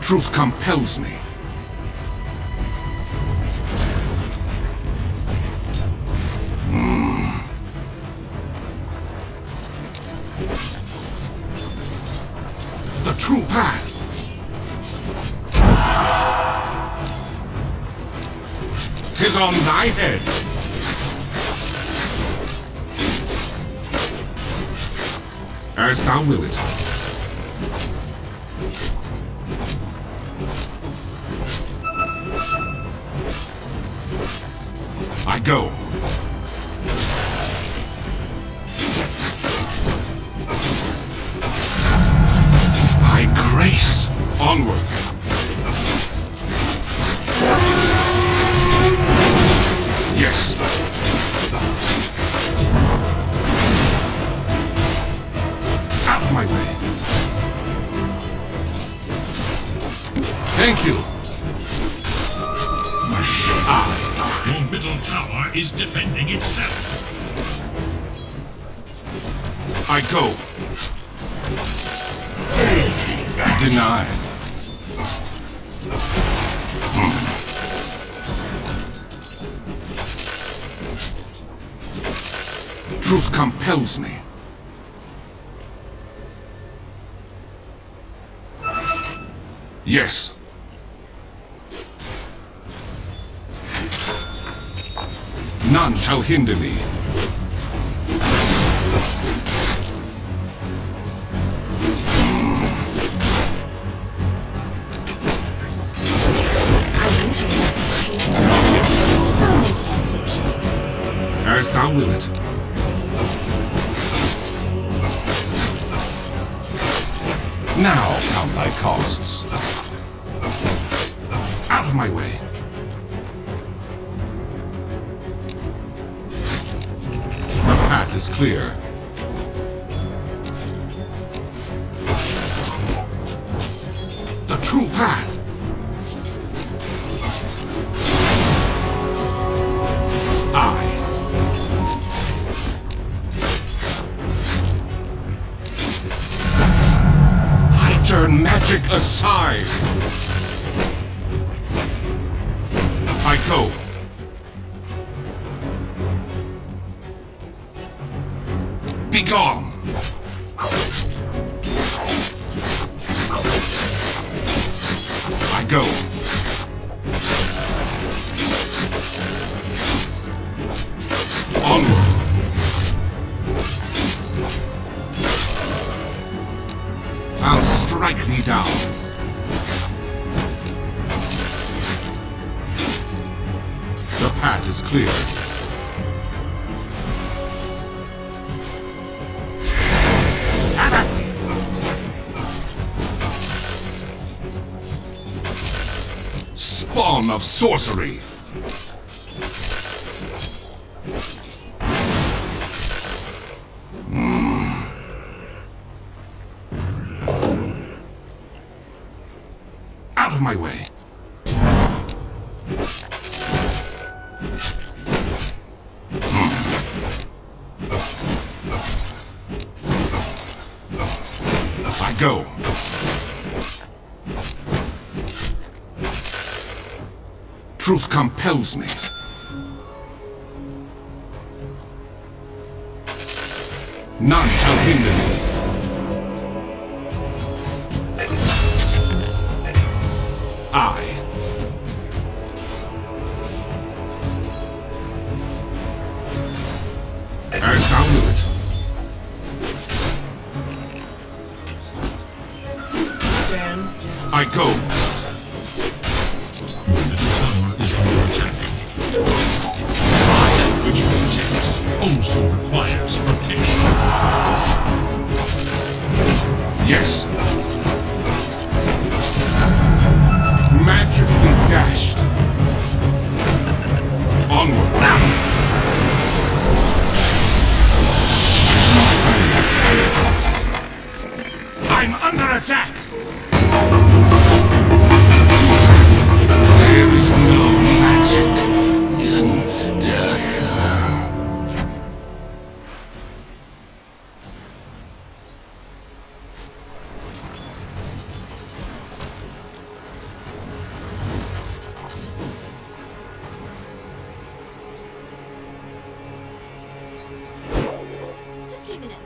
Truth compels me. The true path. Tis on thy head. As thou wilt. go. I grace. Onward. Yes. Out of my way. Thank you. Your middle tower is defending itself. I go. Denied. Truth compels me. Yes. None shall hinder me. As thou wilt. Now count thy costs. Out of my way. The path is clear. The true path. Turn magic aside. I go. Begone. I go. Onward. I'll strike thee down. The path is clear. Spawn of sorcery. Out of my way. I go. Truth compels me. None shall hinder me. As thou wilt. I go. Your middle tower is under attack. That which protects also requires protection. Yes. Magically dashed. Onward. I'm under attack. There is no magic in death. Just keeping it.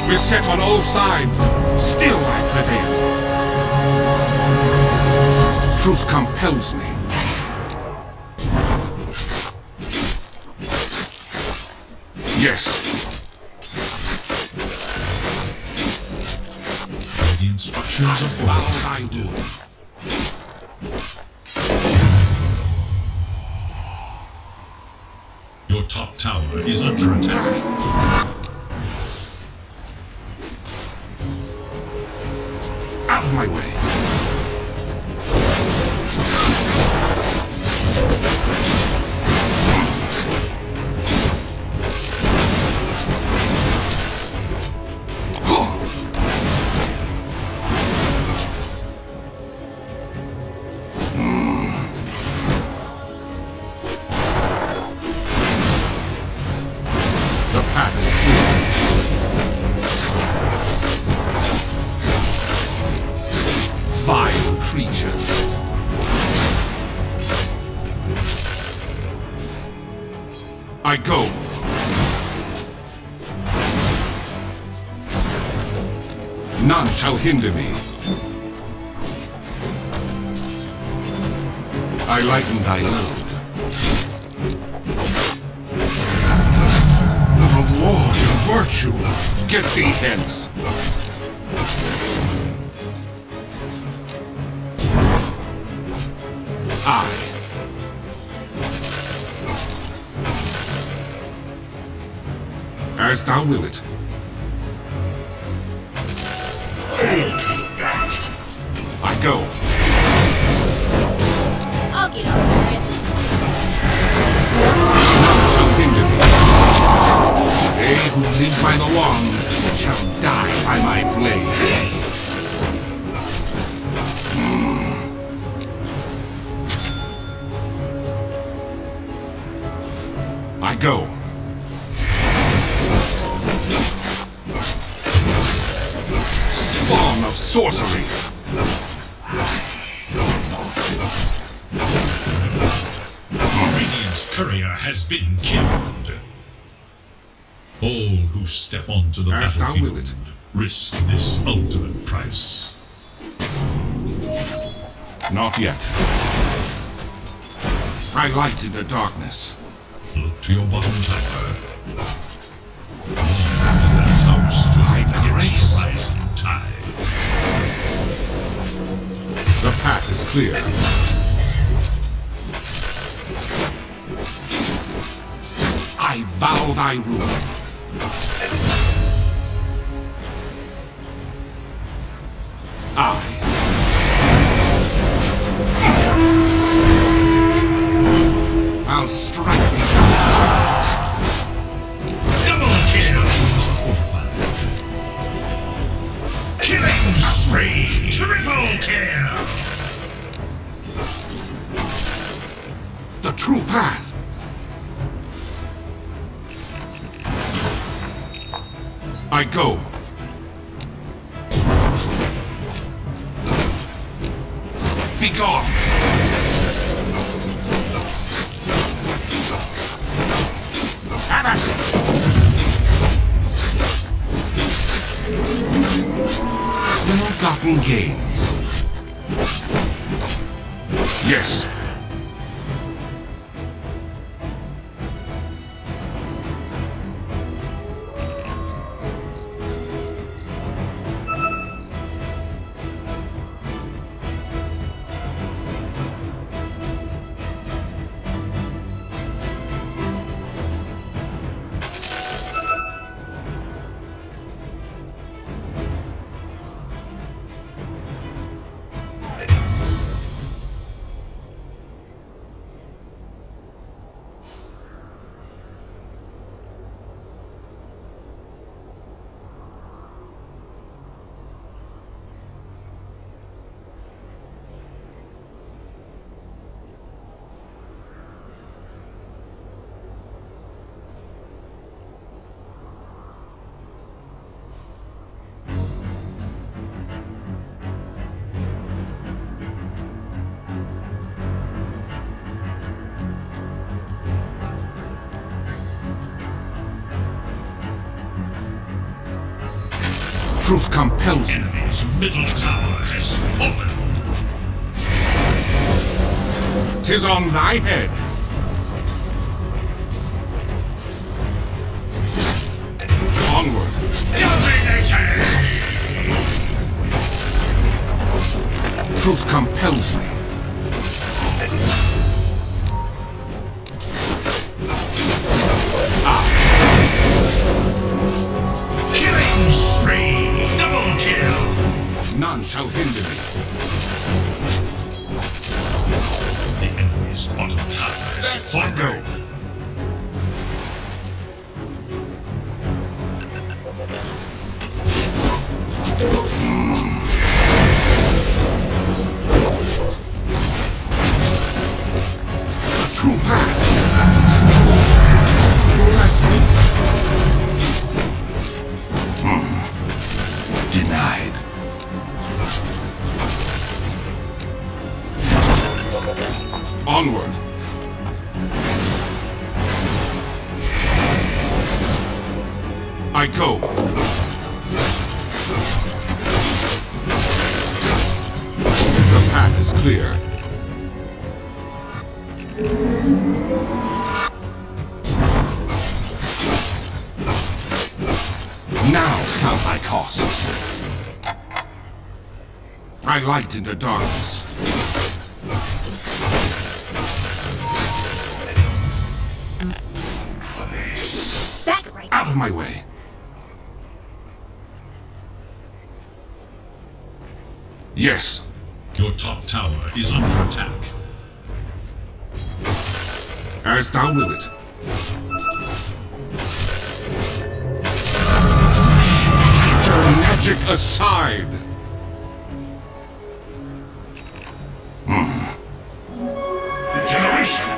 Beset on all sides, still I prevail. Truth compels me. Yes. The instruction Choose a form. Your top tower is under attack. Out of my way. Vile creatures. I go. None shall hinder me. I lighten thy load. The reward of virtue. Get thee hence. As thou will it. I go. I'll get over it. None shall hinder me. They who live by the wand shall die by my blade. Yes. I go. Spawn of sorcery. Radiant's courier has been killed. All who step onto the As thou will battlefield it. risk this ultimate price. Not yet. I light in the darkness. Look to your bottom tower. Long as that tower stood against the rising tide. The path is clear. I vow thy rule. I'll strike thee down. Double kill! Killing spree! Triple kill! The true path. I go. Be gone. Ill-gotten gains. Yes. Truth compels me. Enemy's middle tower has fallen. 'Tis on thy head. Onward. Dominated! Truth compels me. Killing spree! Double kill! None shall hinder me. The enemy's bottom tower is fallen. The true path. Blessed. Denied. Onward. I go. The path is clear. Now count my costs. I light into darkness. Backbreaker. Out of my way. Yes. Your top tower is under attack. As thou will it. Turn magic aside. Regeneration!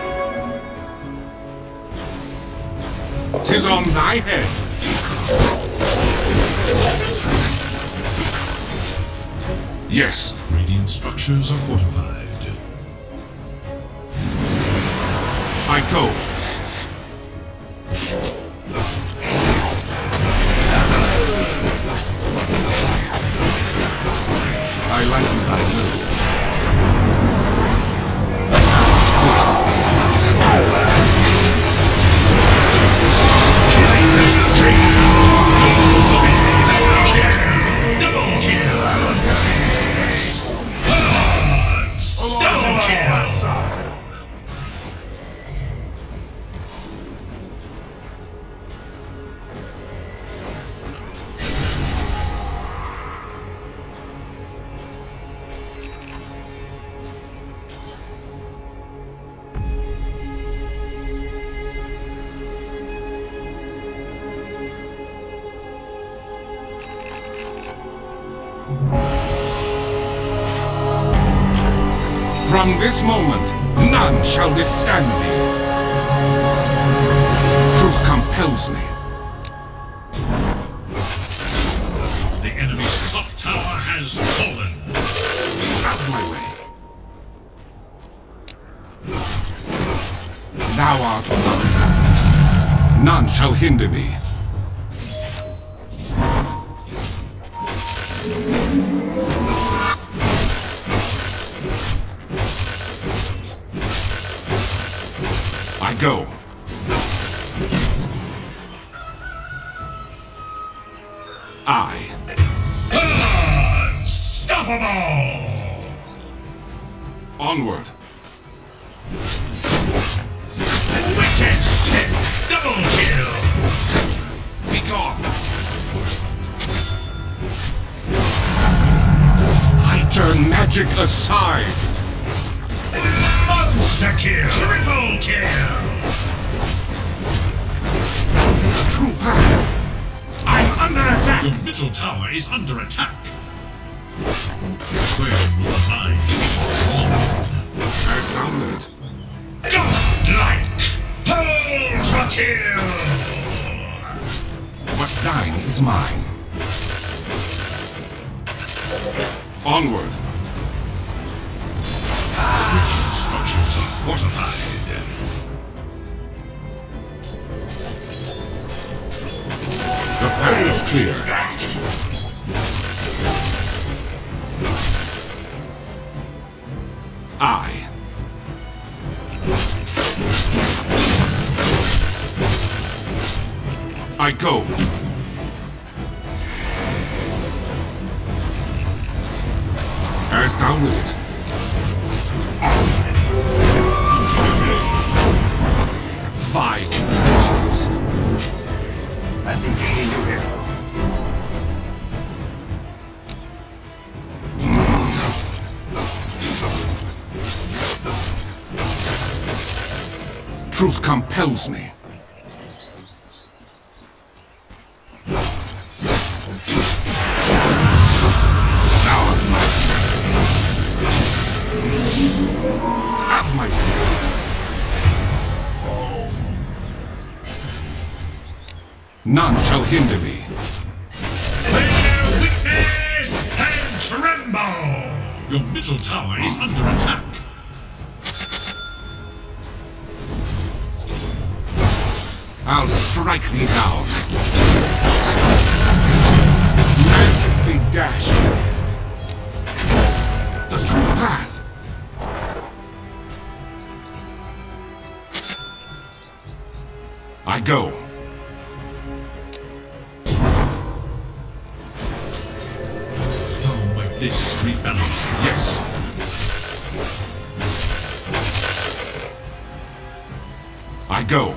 'Tis on thy head. Yes. Radiant structures are fortified. I go. I lighten thy will. Double kill! Double kill! From this moment, none shall withstand me. Truth compels me. The enemy's top tower has fallen. Out of my way. Thou art mine. None shall hinder me. I go. I. Unstoppable! Onward. Wicked shit! Double kill! Be gone. I turn magic aside. Monster kill! Triple kill! True path. I'm under attack. Your middle tower is under attack. Where will the line be drawn? As thou wilt. Godlike! Ultra kill! What's thine is mine. Onward. Structures are fortified. The path is clear. I. I go. As As thou wilt. Vile creatures. That's engaging new hero. Truth compels me. None shall hinder me. Bear witness and tremble! Your middle tower is under attack. I'll strike thee down. Let thee dash. The true path. I go. This rebalances. Yes. I go.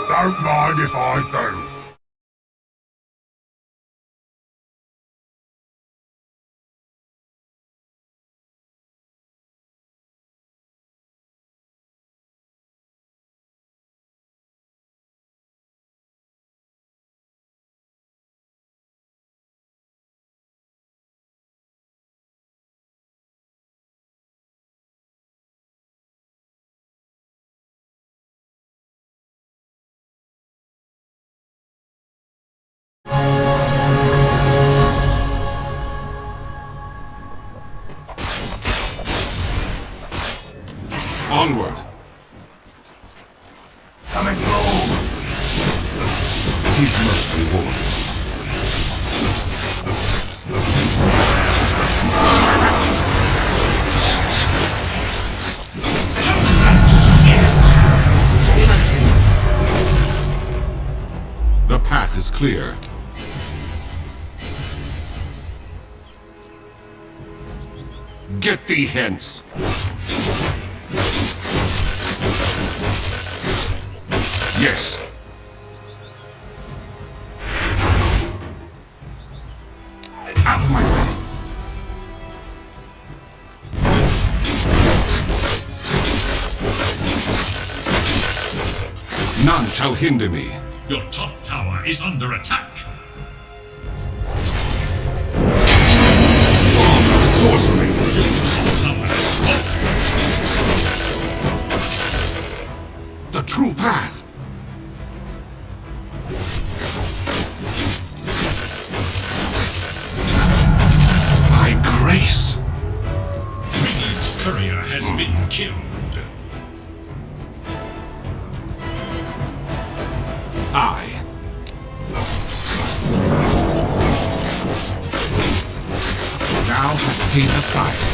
Don't mind if I do. Onward. Coming through. His most rewarded. The path is clear. Get thee hence. Yes. Out of my way. None shall hinder me. Your top tower is under attack. Spawn of sorcery. Your top tower is the true path. By grace. Radiant's courier has been killed. I. Thou hast paid the price.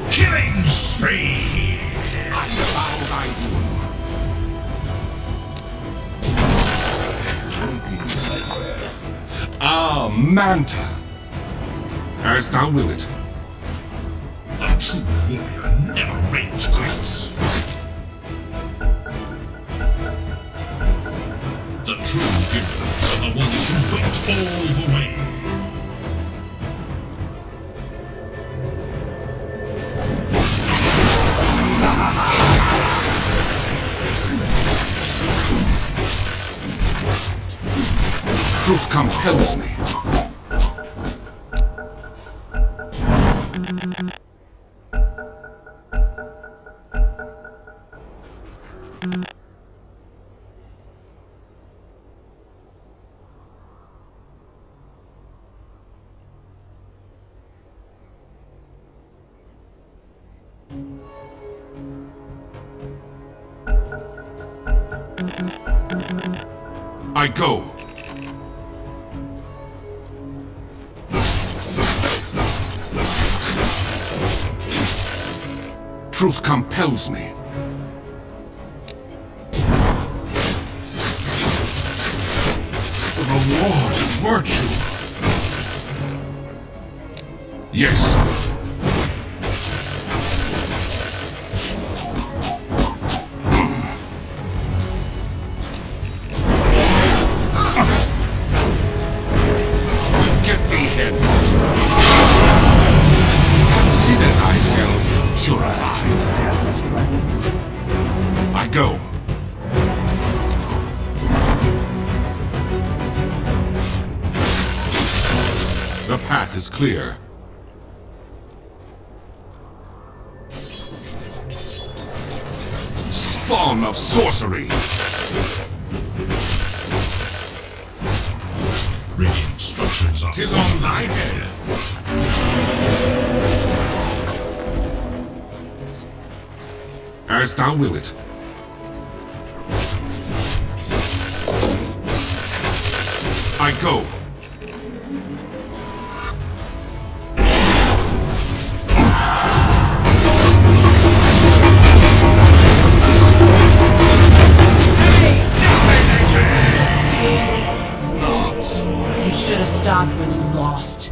Killing spree! I bow thy doom. Ah, Manta. As thou wilt. A true warrior never rage quits. The true heroes are the ones who went all the way. Truth compels me. I go. Truth compels me. The reward of virtue. Yes. Get me hence. See that I shall purify. I go. The path is clear. Spawn of sorcery. Radiant structures are 'Tis on thy head. As thou will it. I go. You should have stopped when you lost.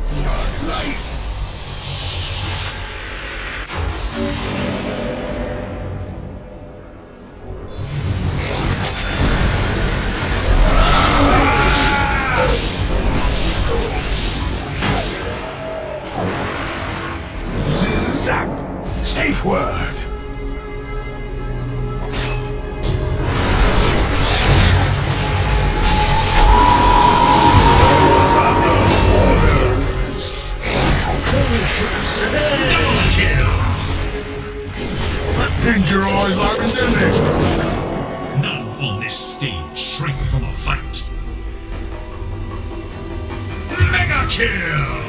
Zap. Safe word. Danger eyes like a dizzy. none on this stage shrink from a fight. Mega kill!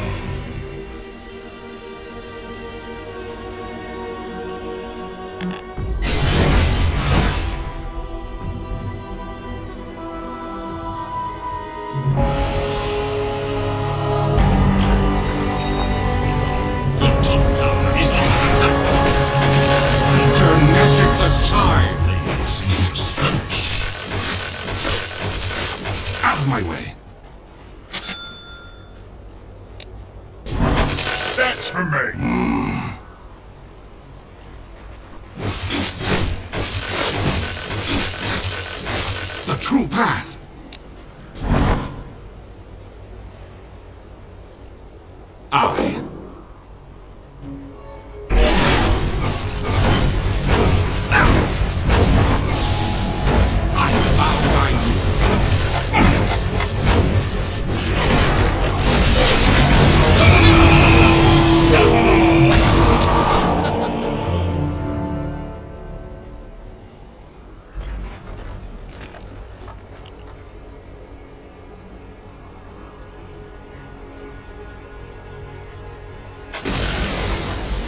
Out of my way. That's for me. The true path. I.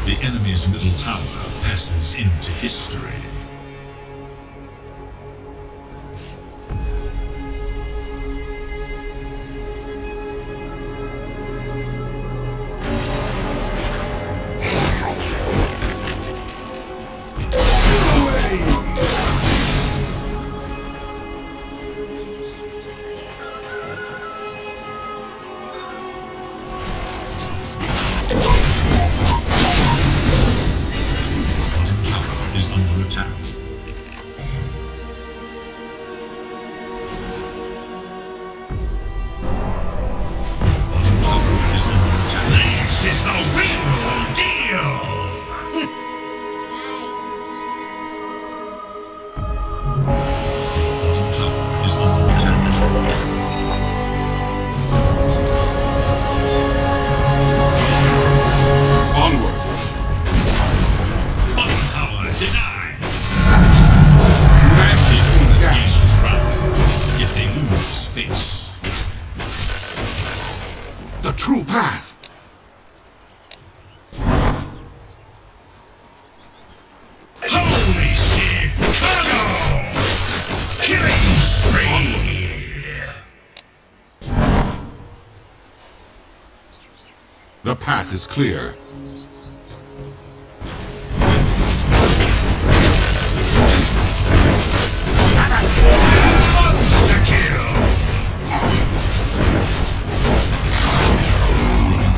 The enemy's middle tower passes into history. Is under attack. path is clear.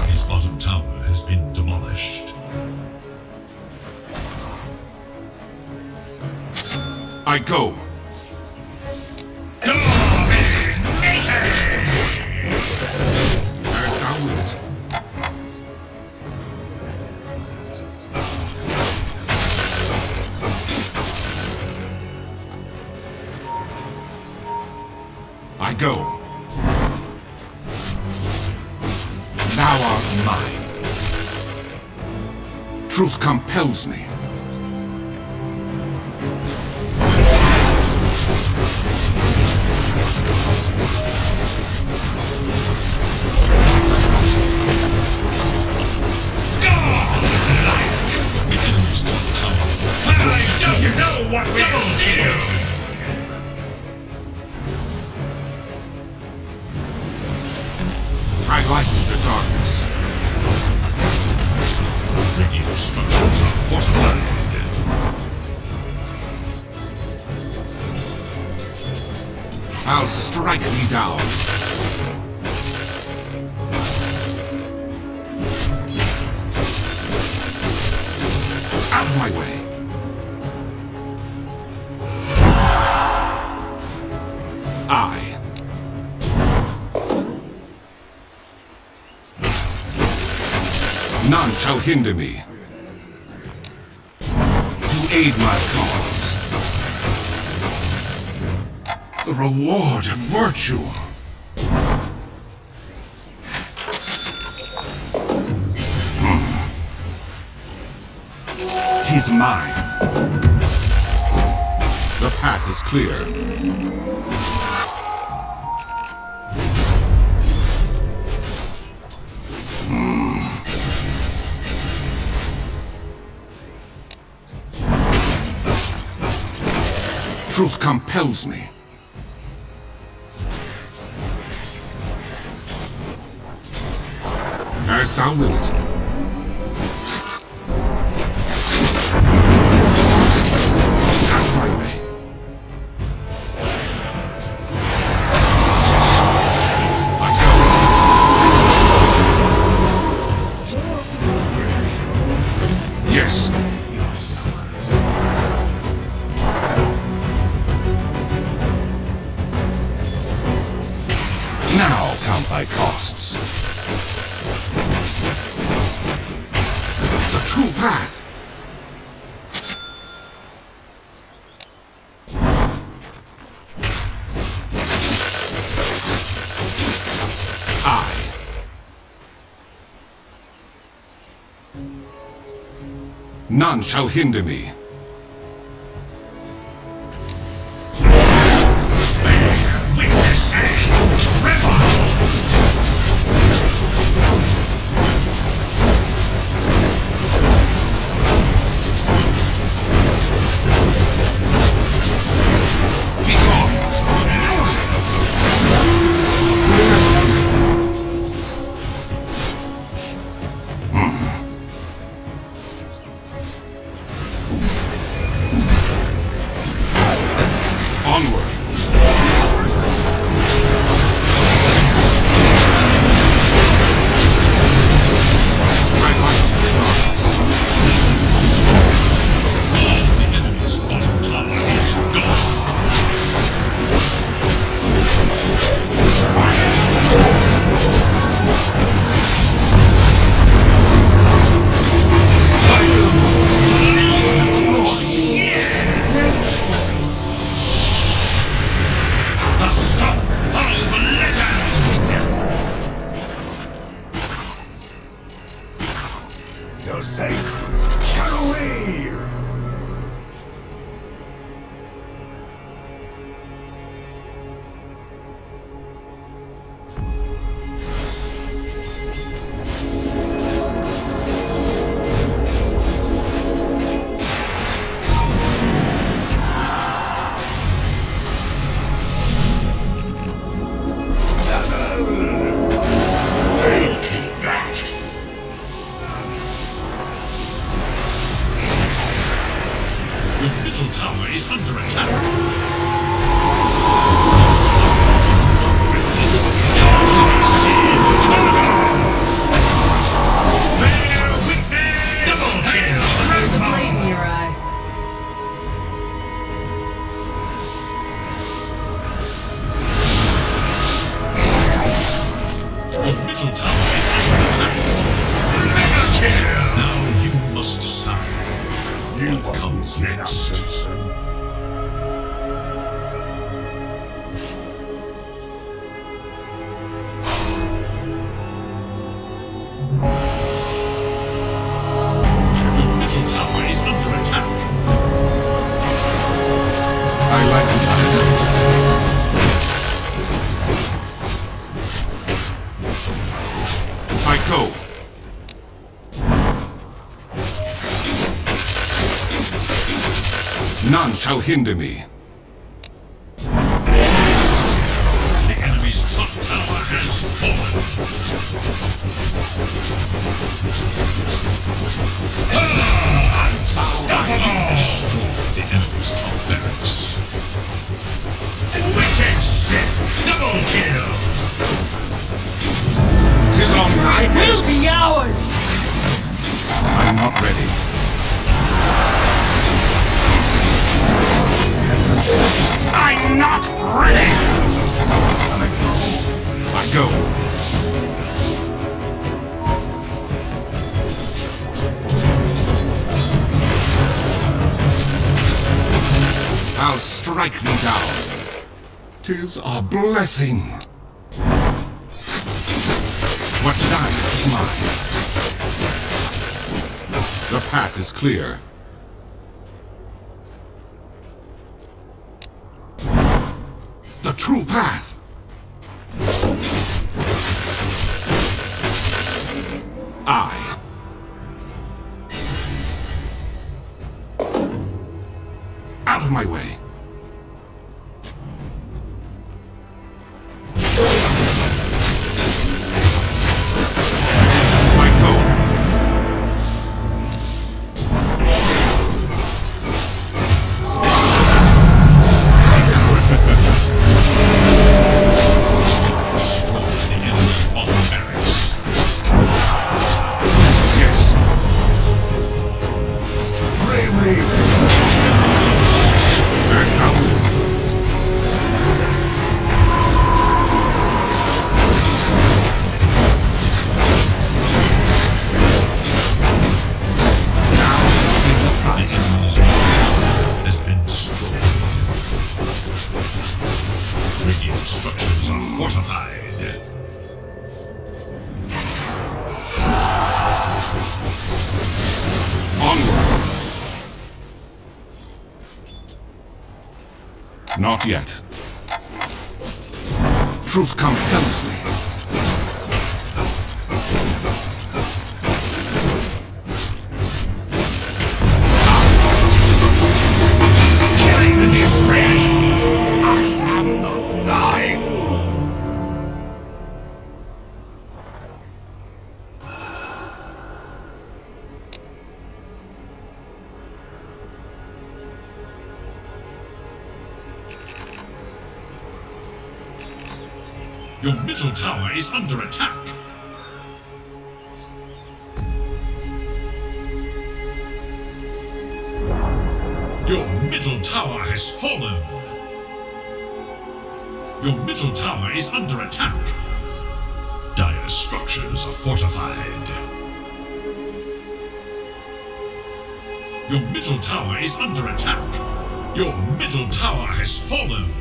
His bottom tower has been demolished. I go. As thou wilt. I go. Thou art mine. Truth compels me. You know what we will do! I light the darkness. Radiant structures are fortified. I'll strike thee down. Out of my way. I. None shall hinder me to aid my cause. The reward of virtue. Tis mine. The path is clear. Truth compels me. As thou wilt. As I may. Yes. Now count thy costs. The true path. I. None shall hinder me. Onward. The enemy's bottom tower is gone. The stuff of legend! Your sacred shall away! I'll take that. tower is under attack. There's a blade in your eye. Your middle tower is under attack. Mega kill! Now you must decide. What comes next? I like this idea. I go. None shall hinder me. The enemy's top tower has fallen. The enemy's top barracks. Wicked shit! Double kill! Tis on my Will be ours! I'm not ready. I'm not ready! I go. I'll strike me down. 'Tis a blessing. What's done is mine. The path is clear. The true path. Out of my way. Not yet. Truth compels me. Killing the fresh. I am not thine. Your middle tower is under attack. Your middle tower has fallen. Your middle tower is under attack. Dire structures are fortified. Your middle tower is under attack. Your middle tower has fallen.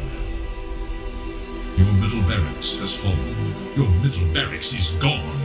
Your middle barracks has fallen. Your middle barracks is gone.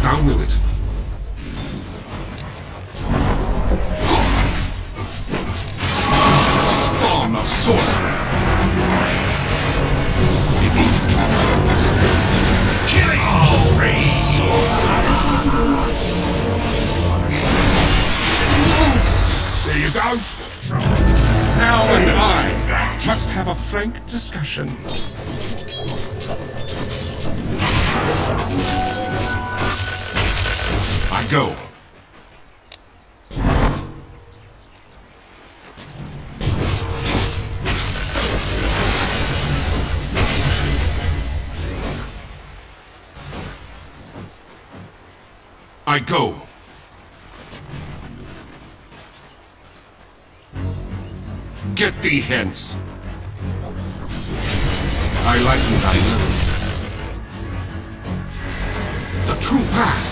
thou will it. Spawn of sorcery. Killing spree. There you go. Now and I must have a frank discussion. I go. I go. Get thee hence. I lighten thy load. The true path.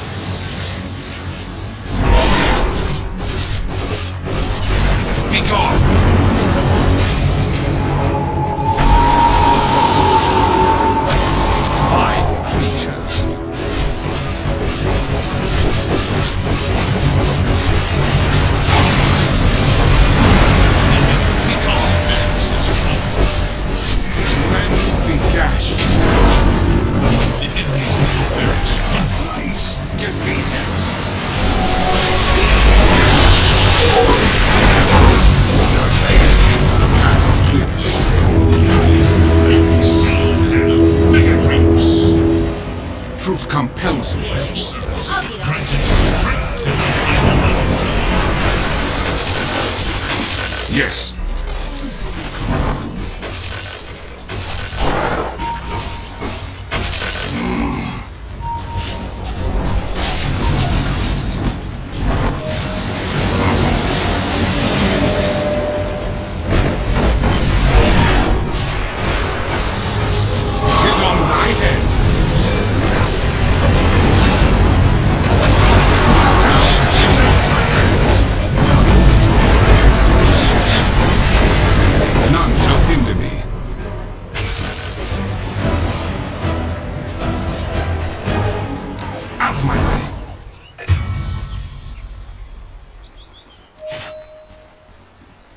Be gone. Fine creatures. Be dashed. The enemy's middle barracks compromise. Get me hence. Truth compels me. Yes.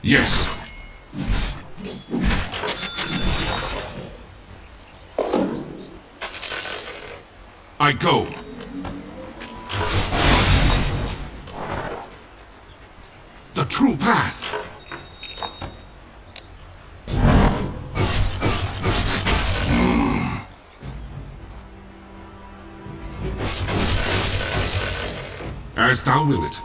Yes. I go. The true path. As thou will it.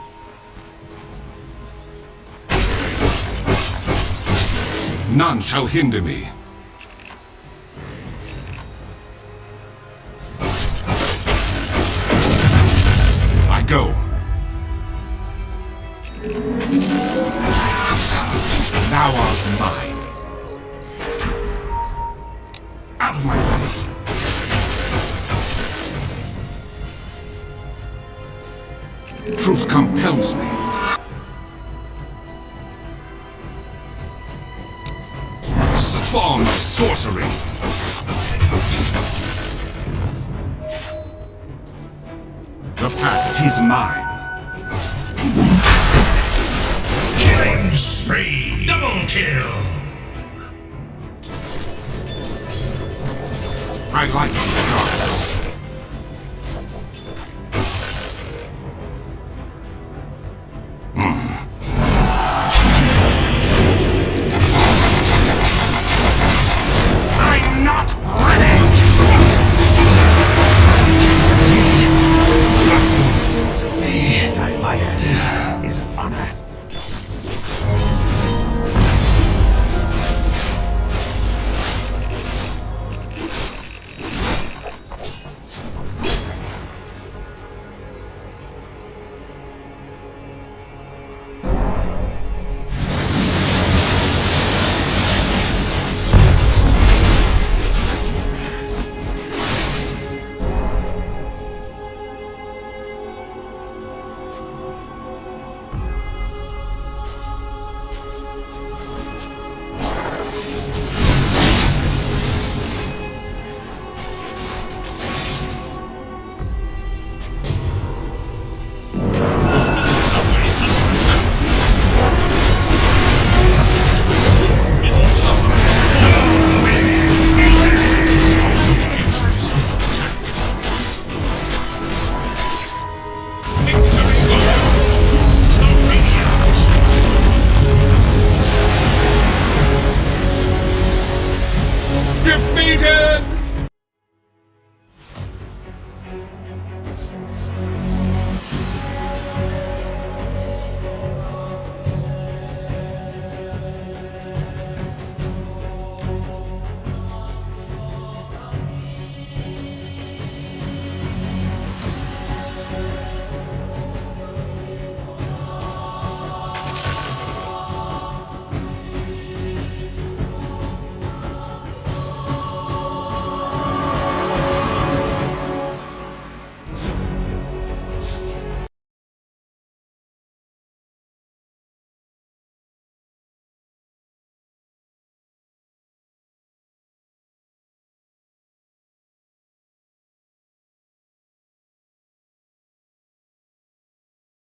None shall hinder me. I go. Thou art mine. Out of my way. Truth compels me. Spawn of sorcery. The path is mine. Killing spree. Double kill. I like the darkness.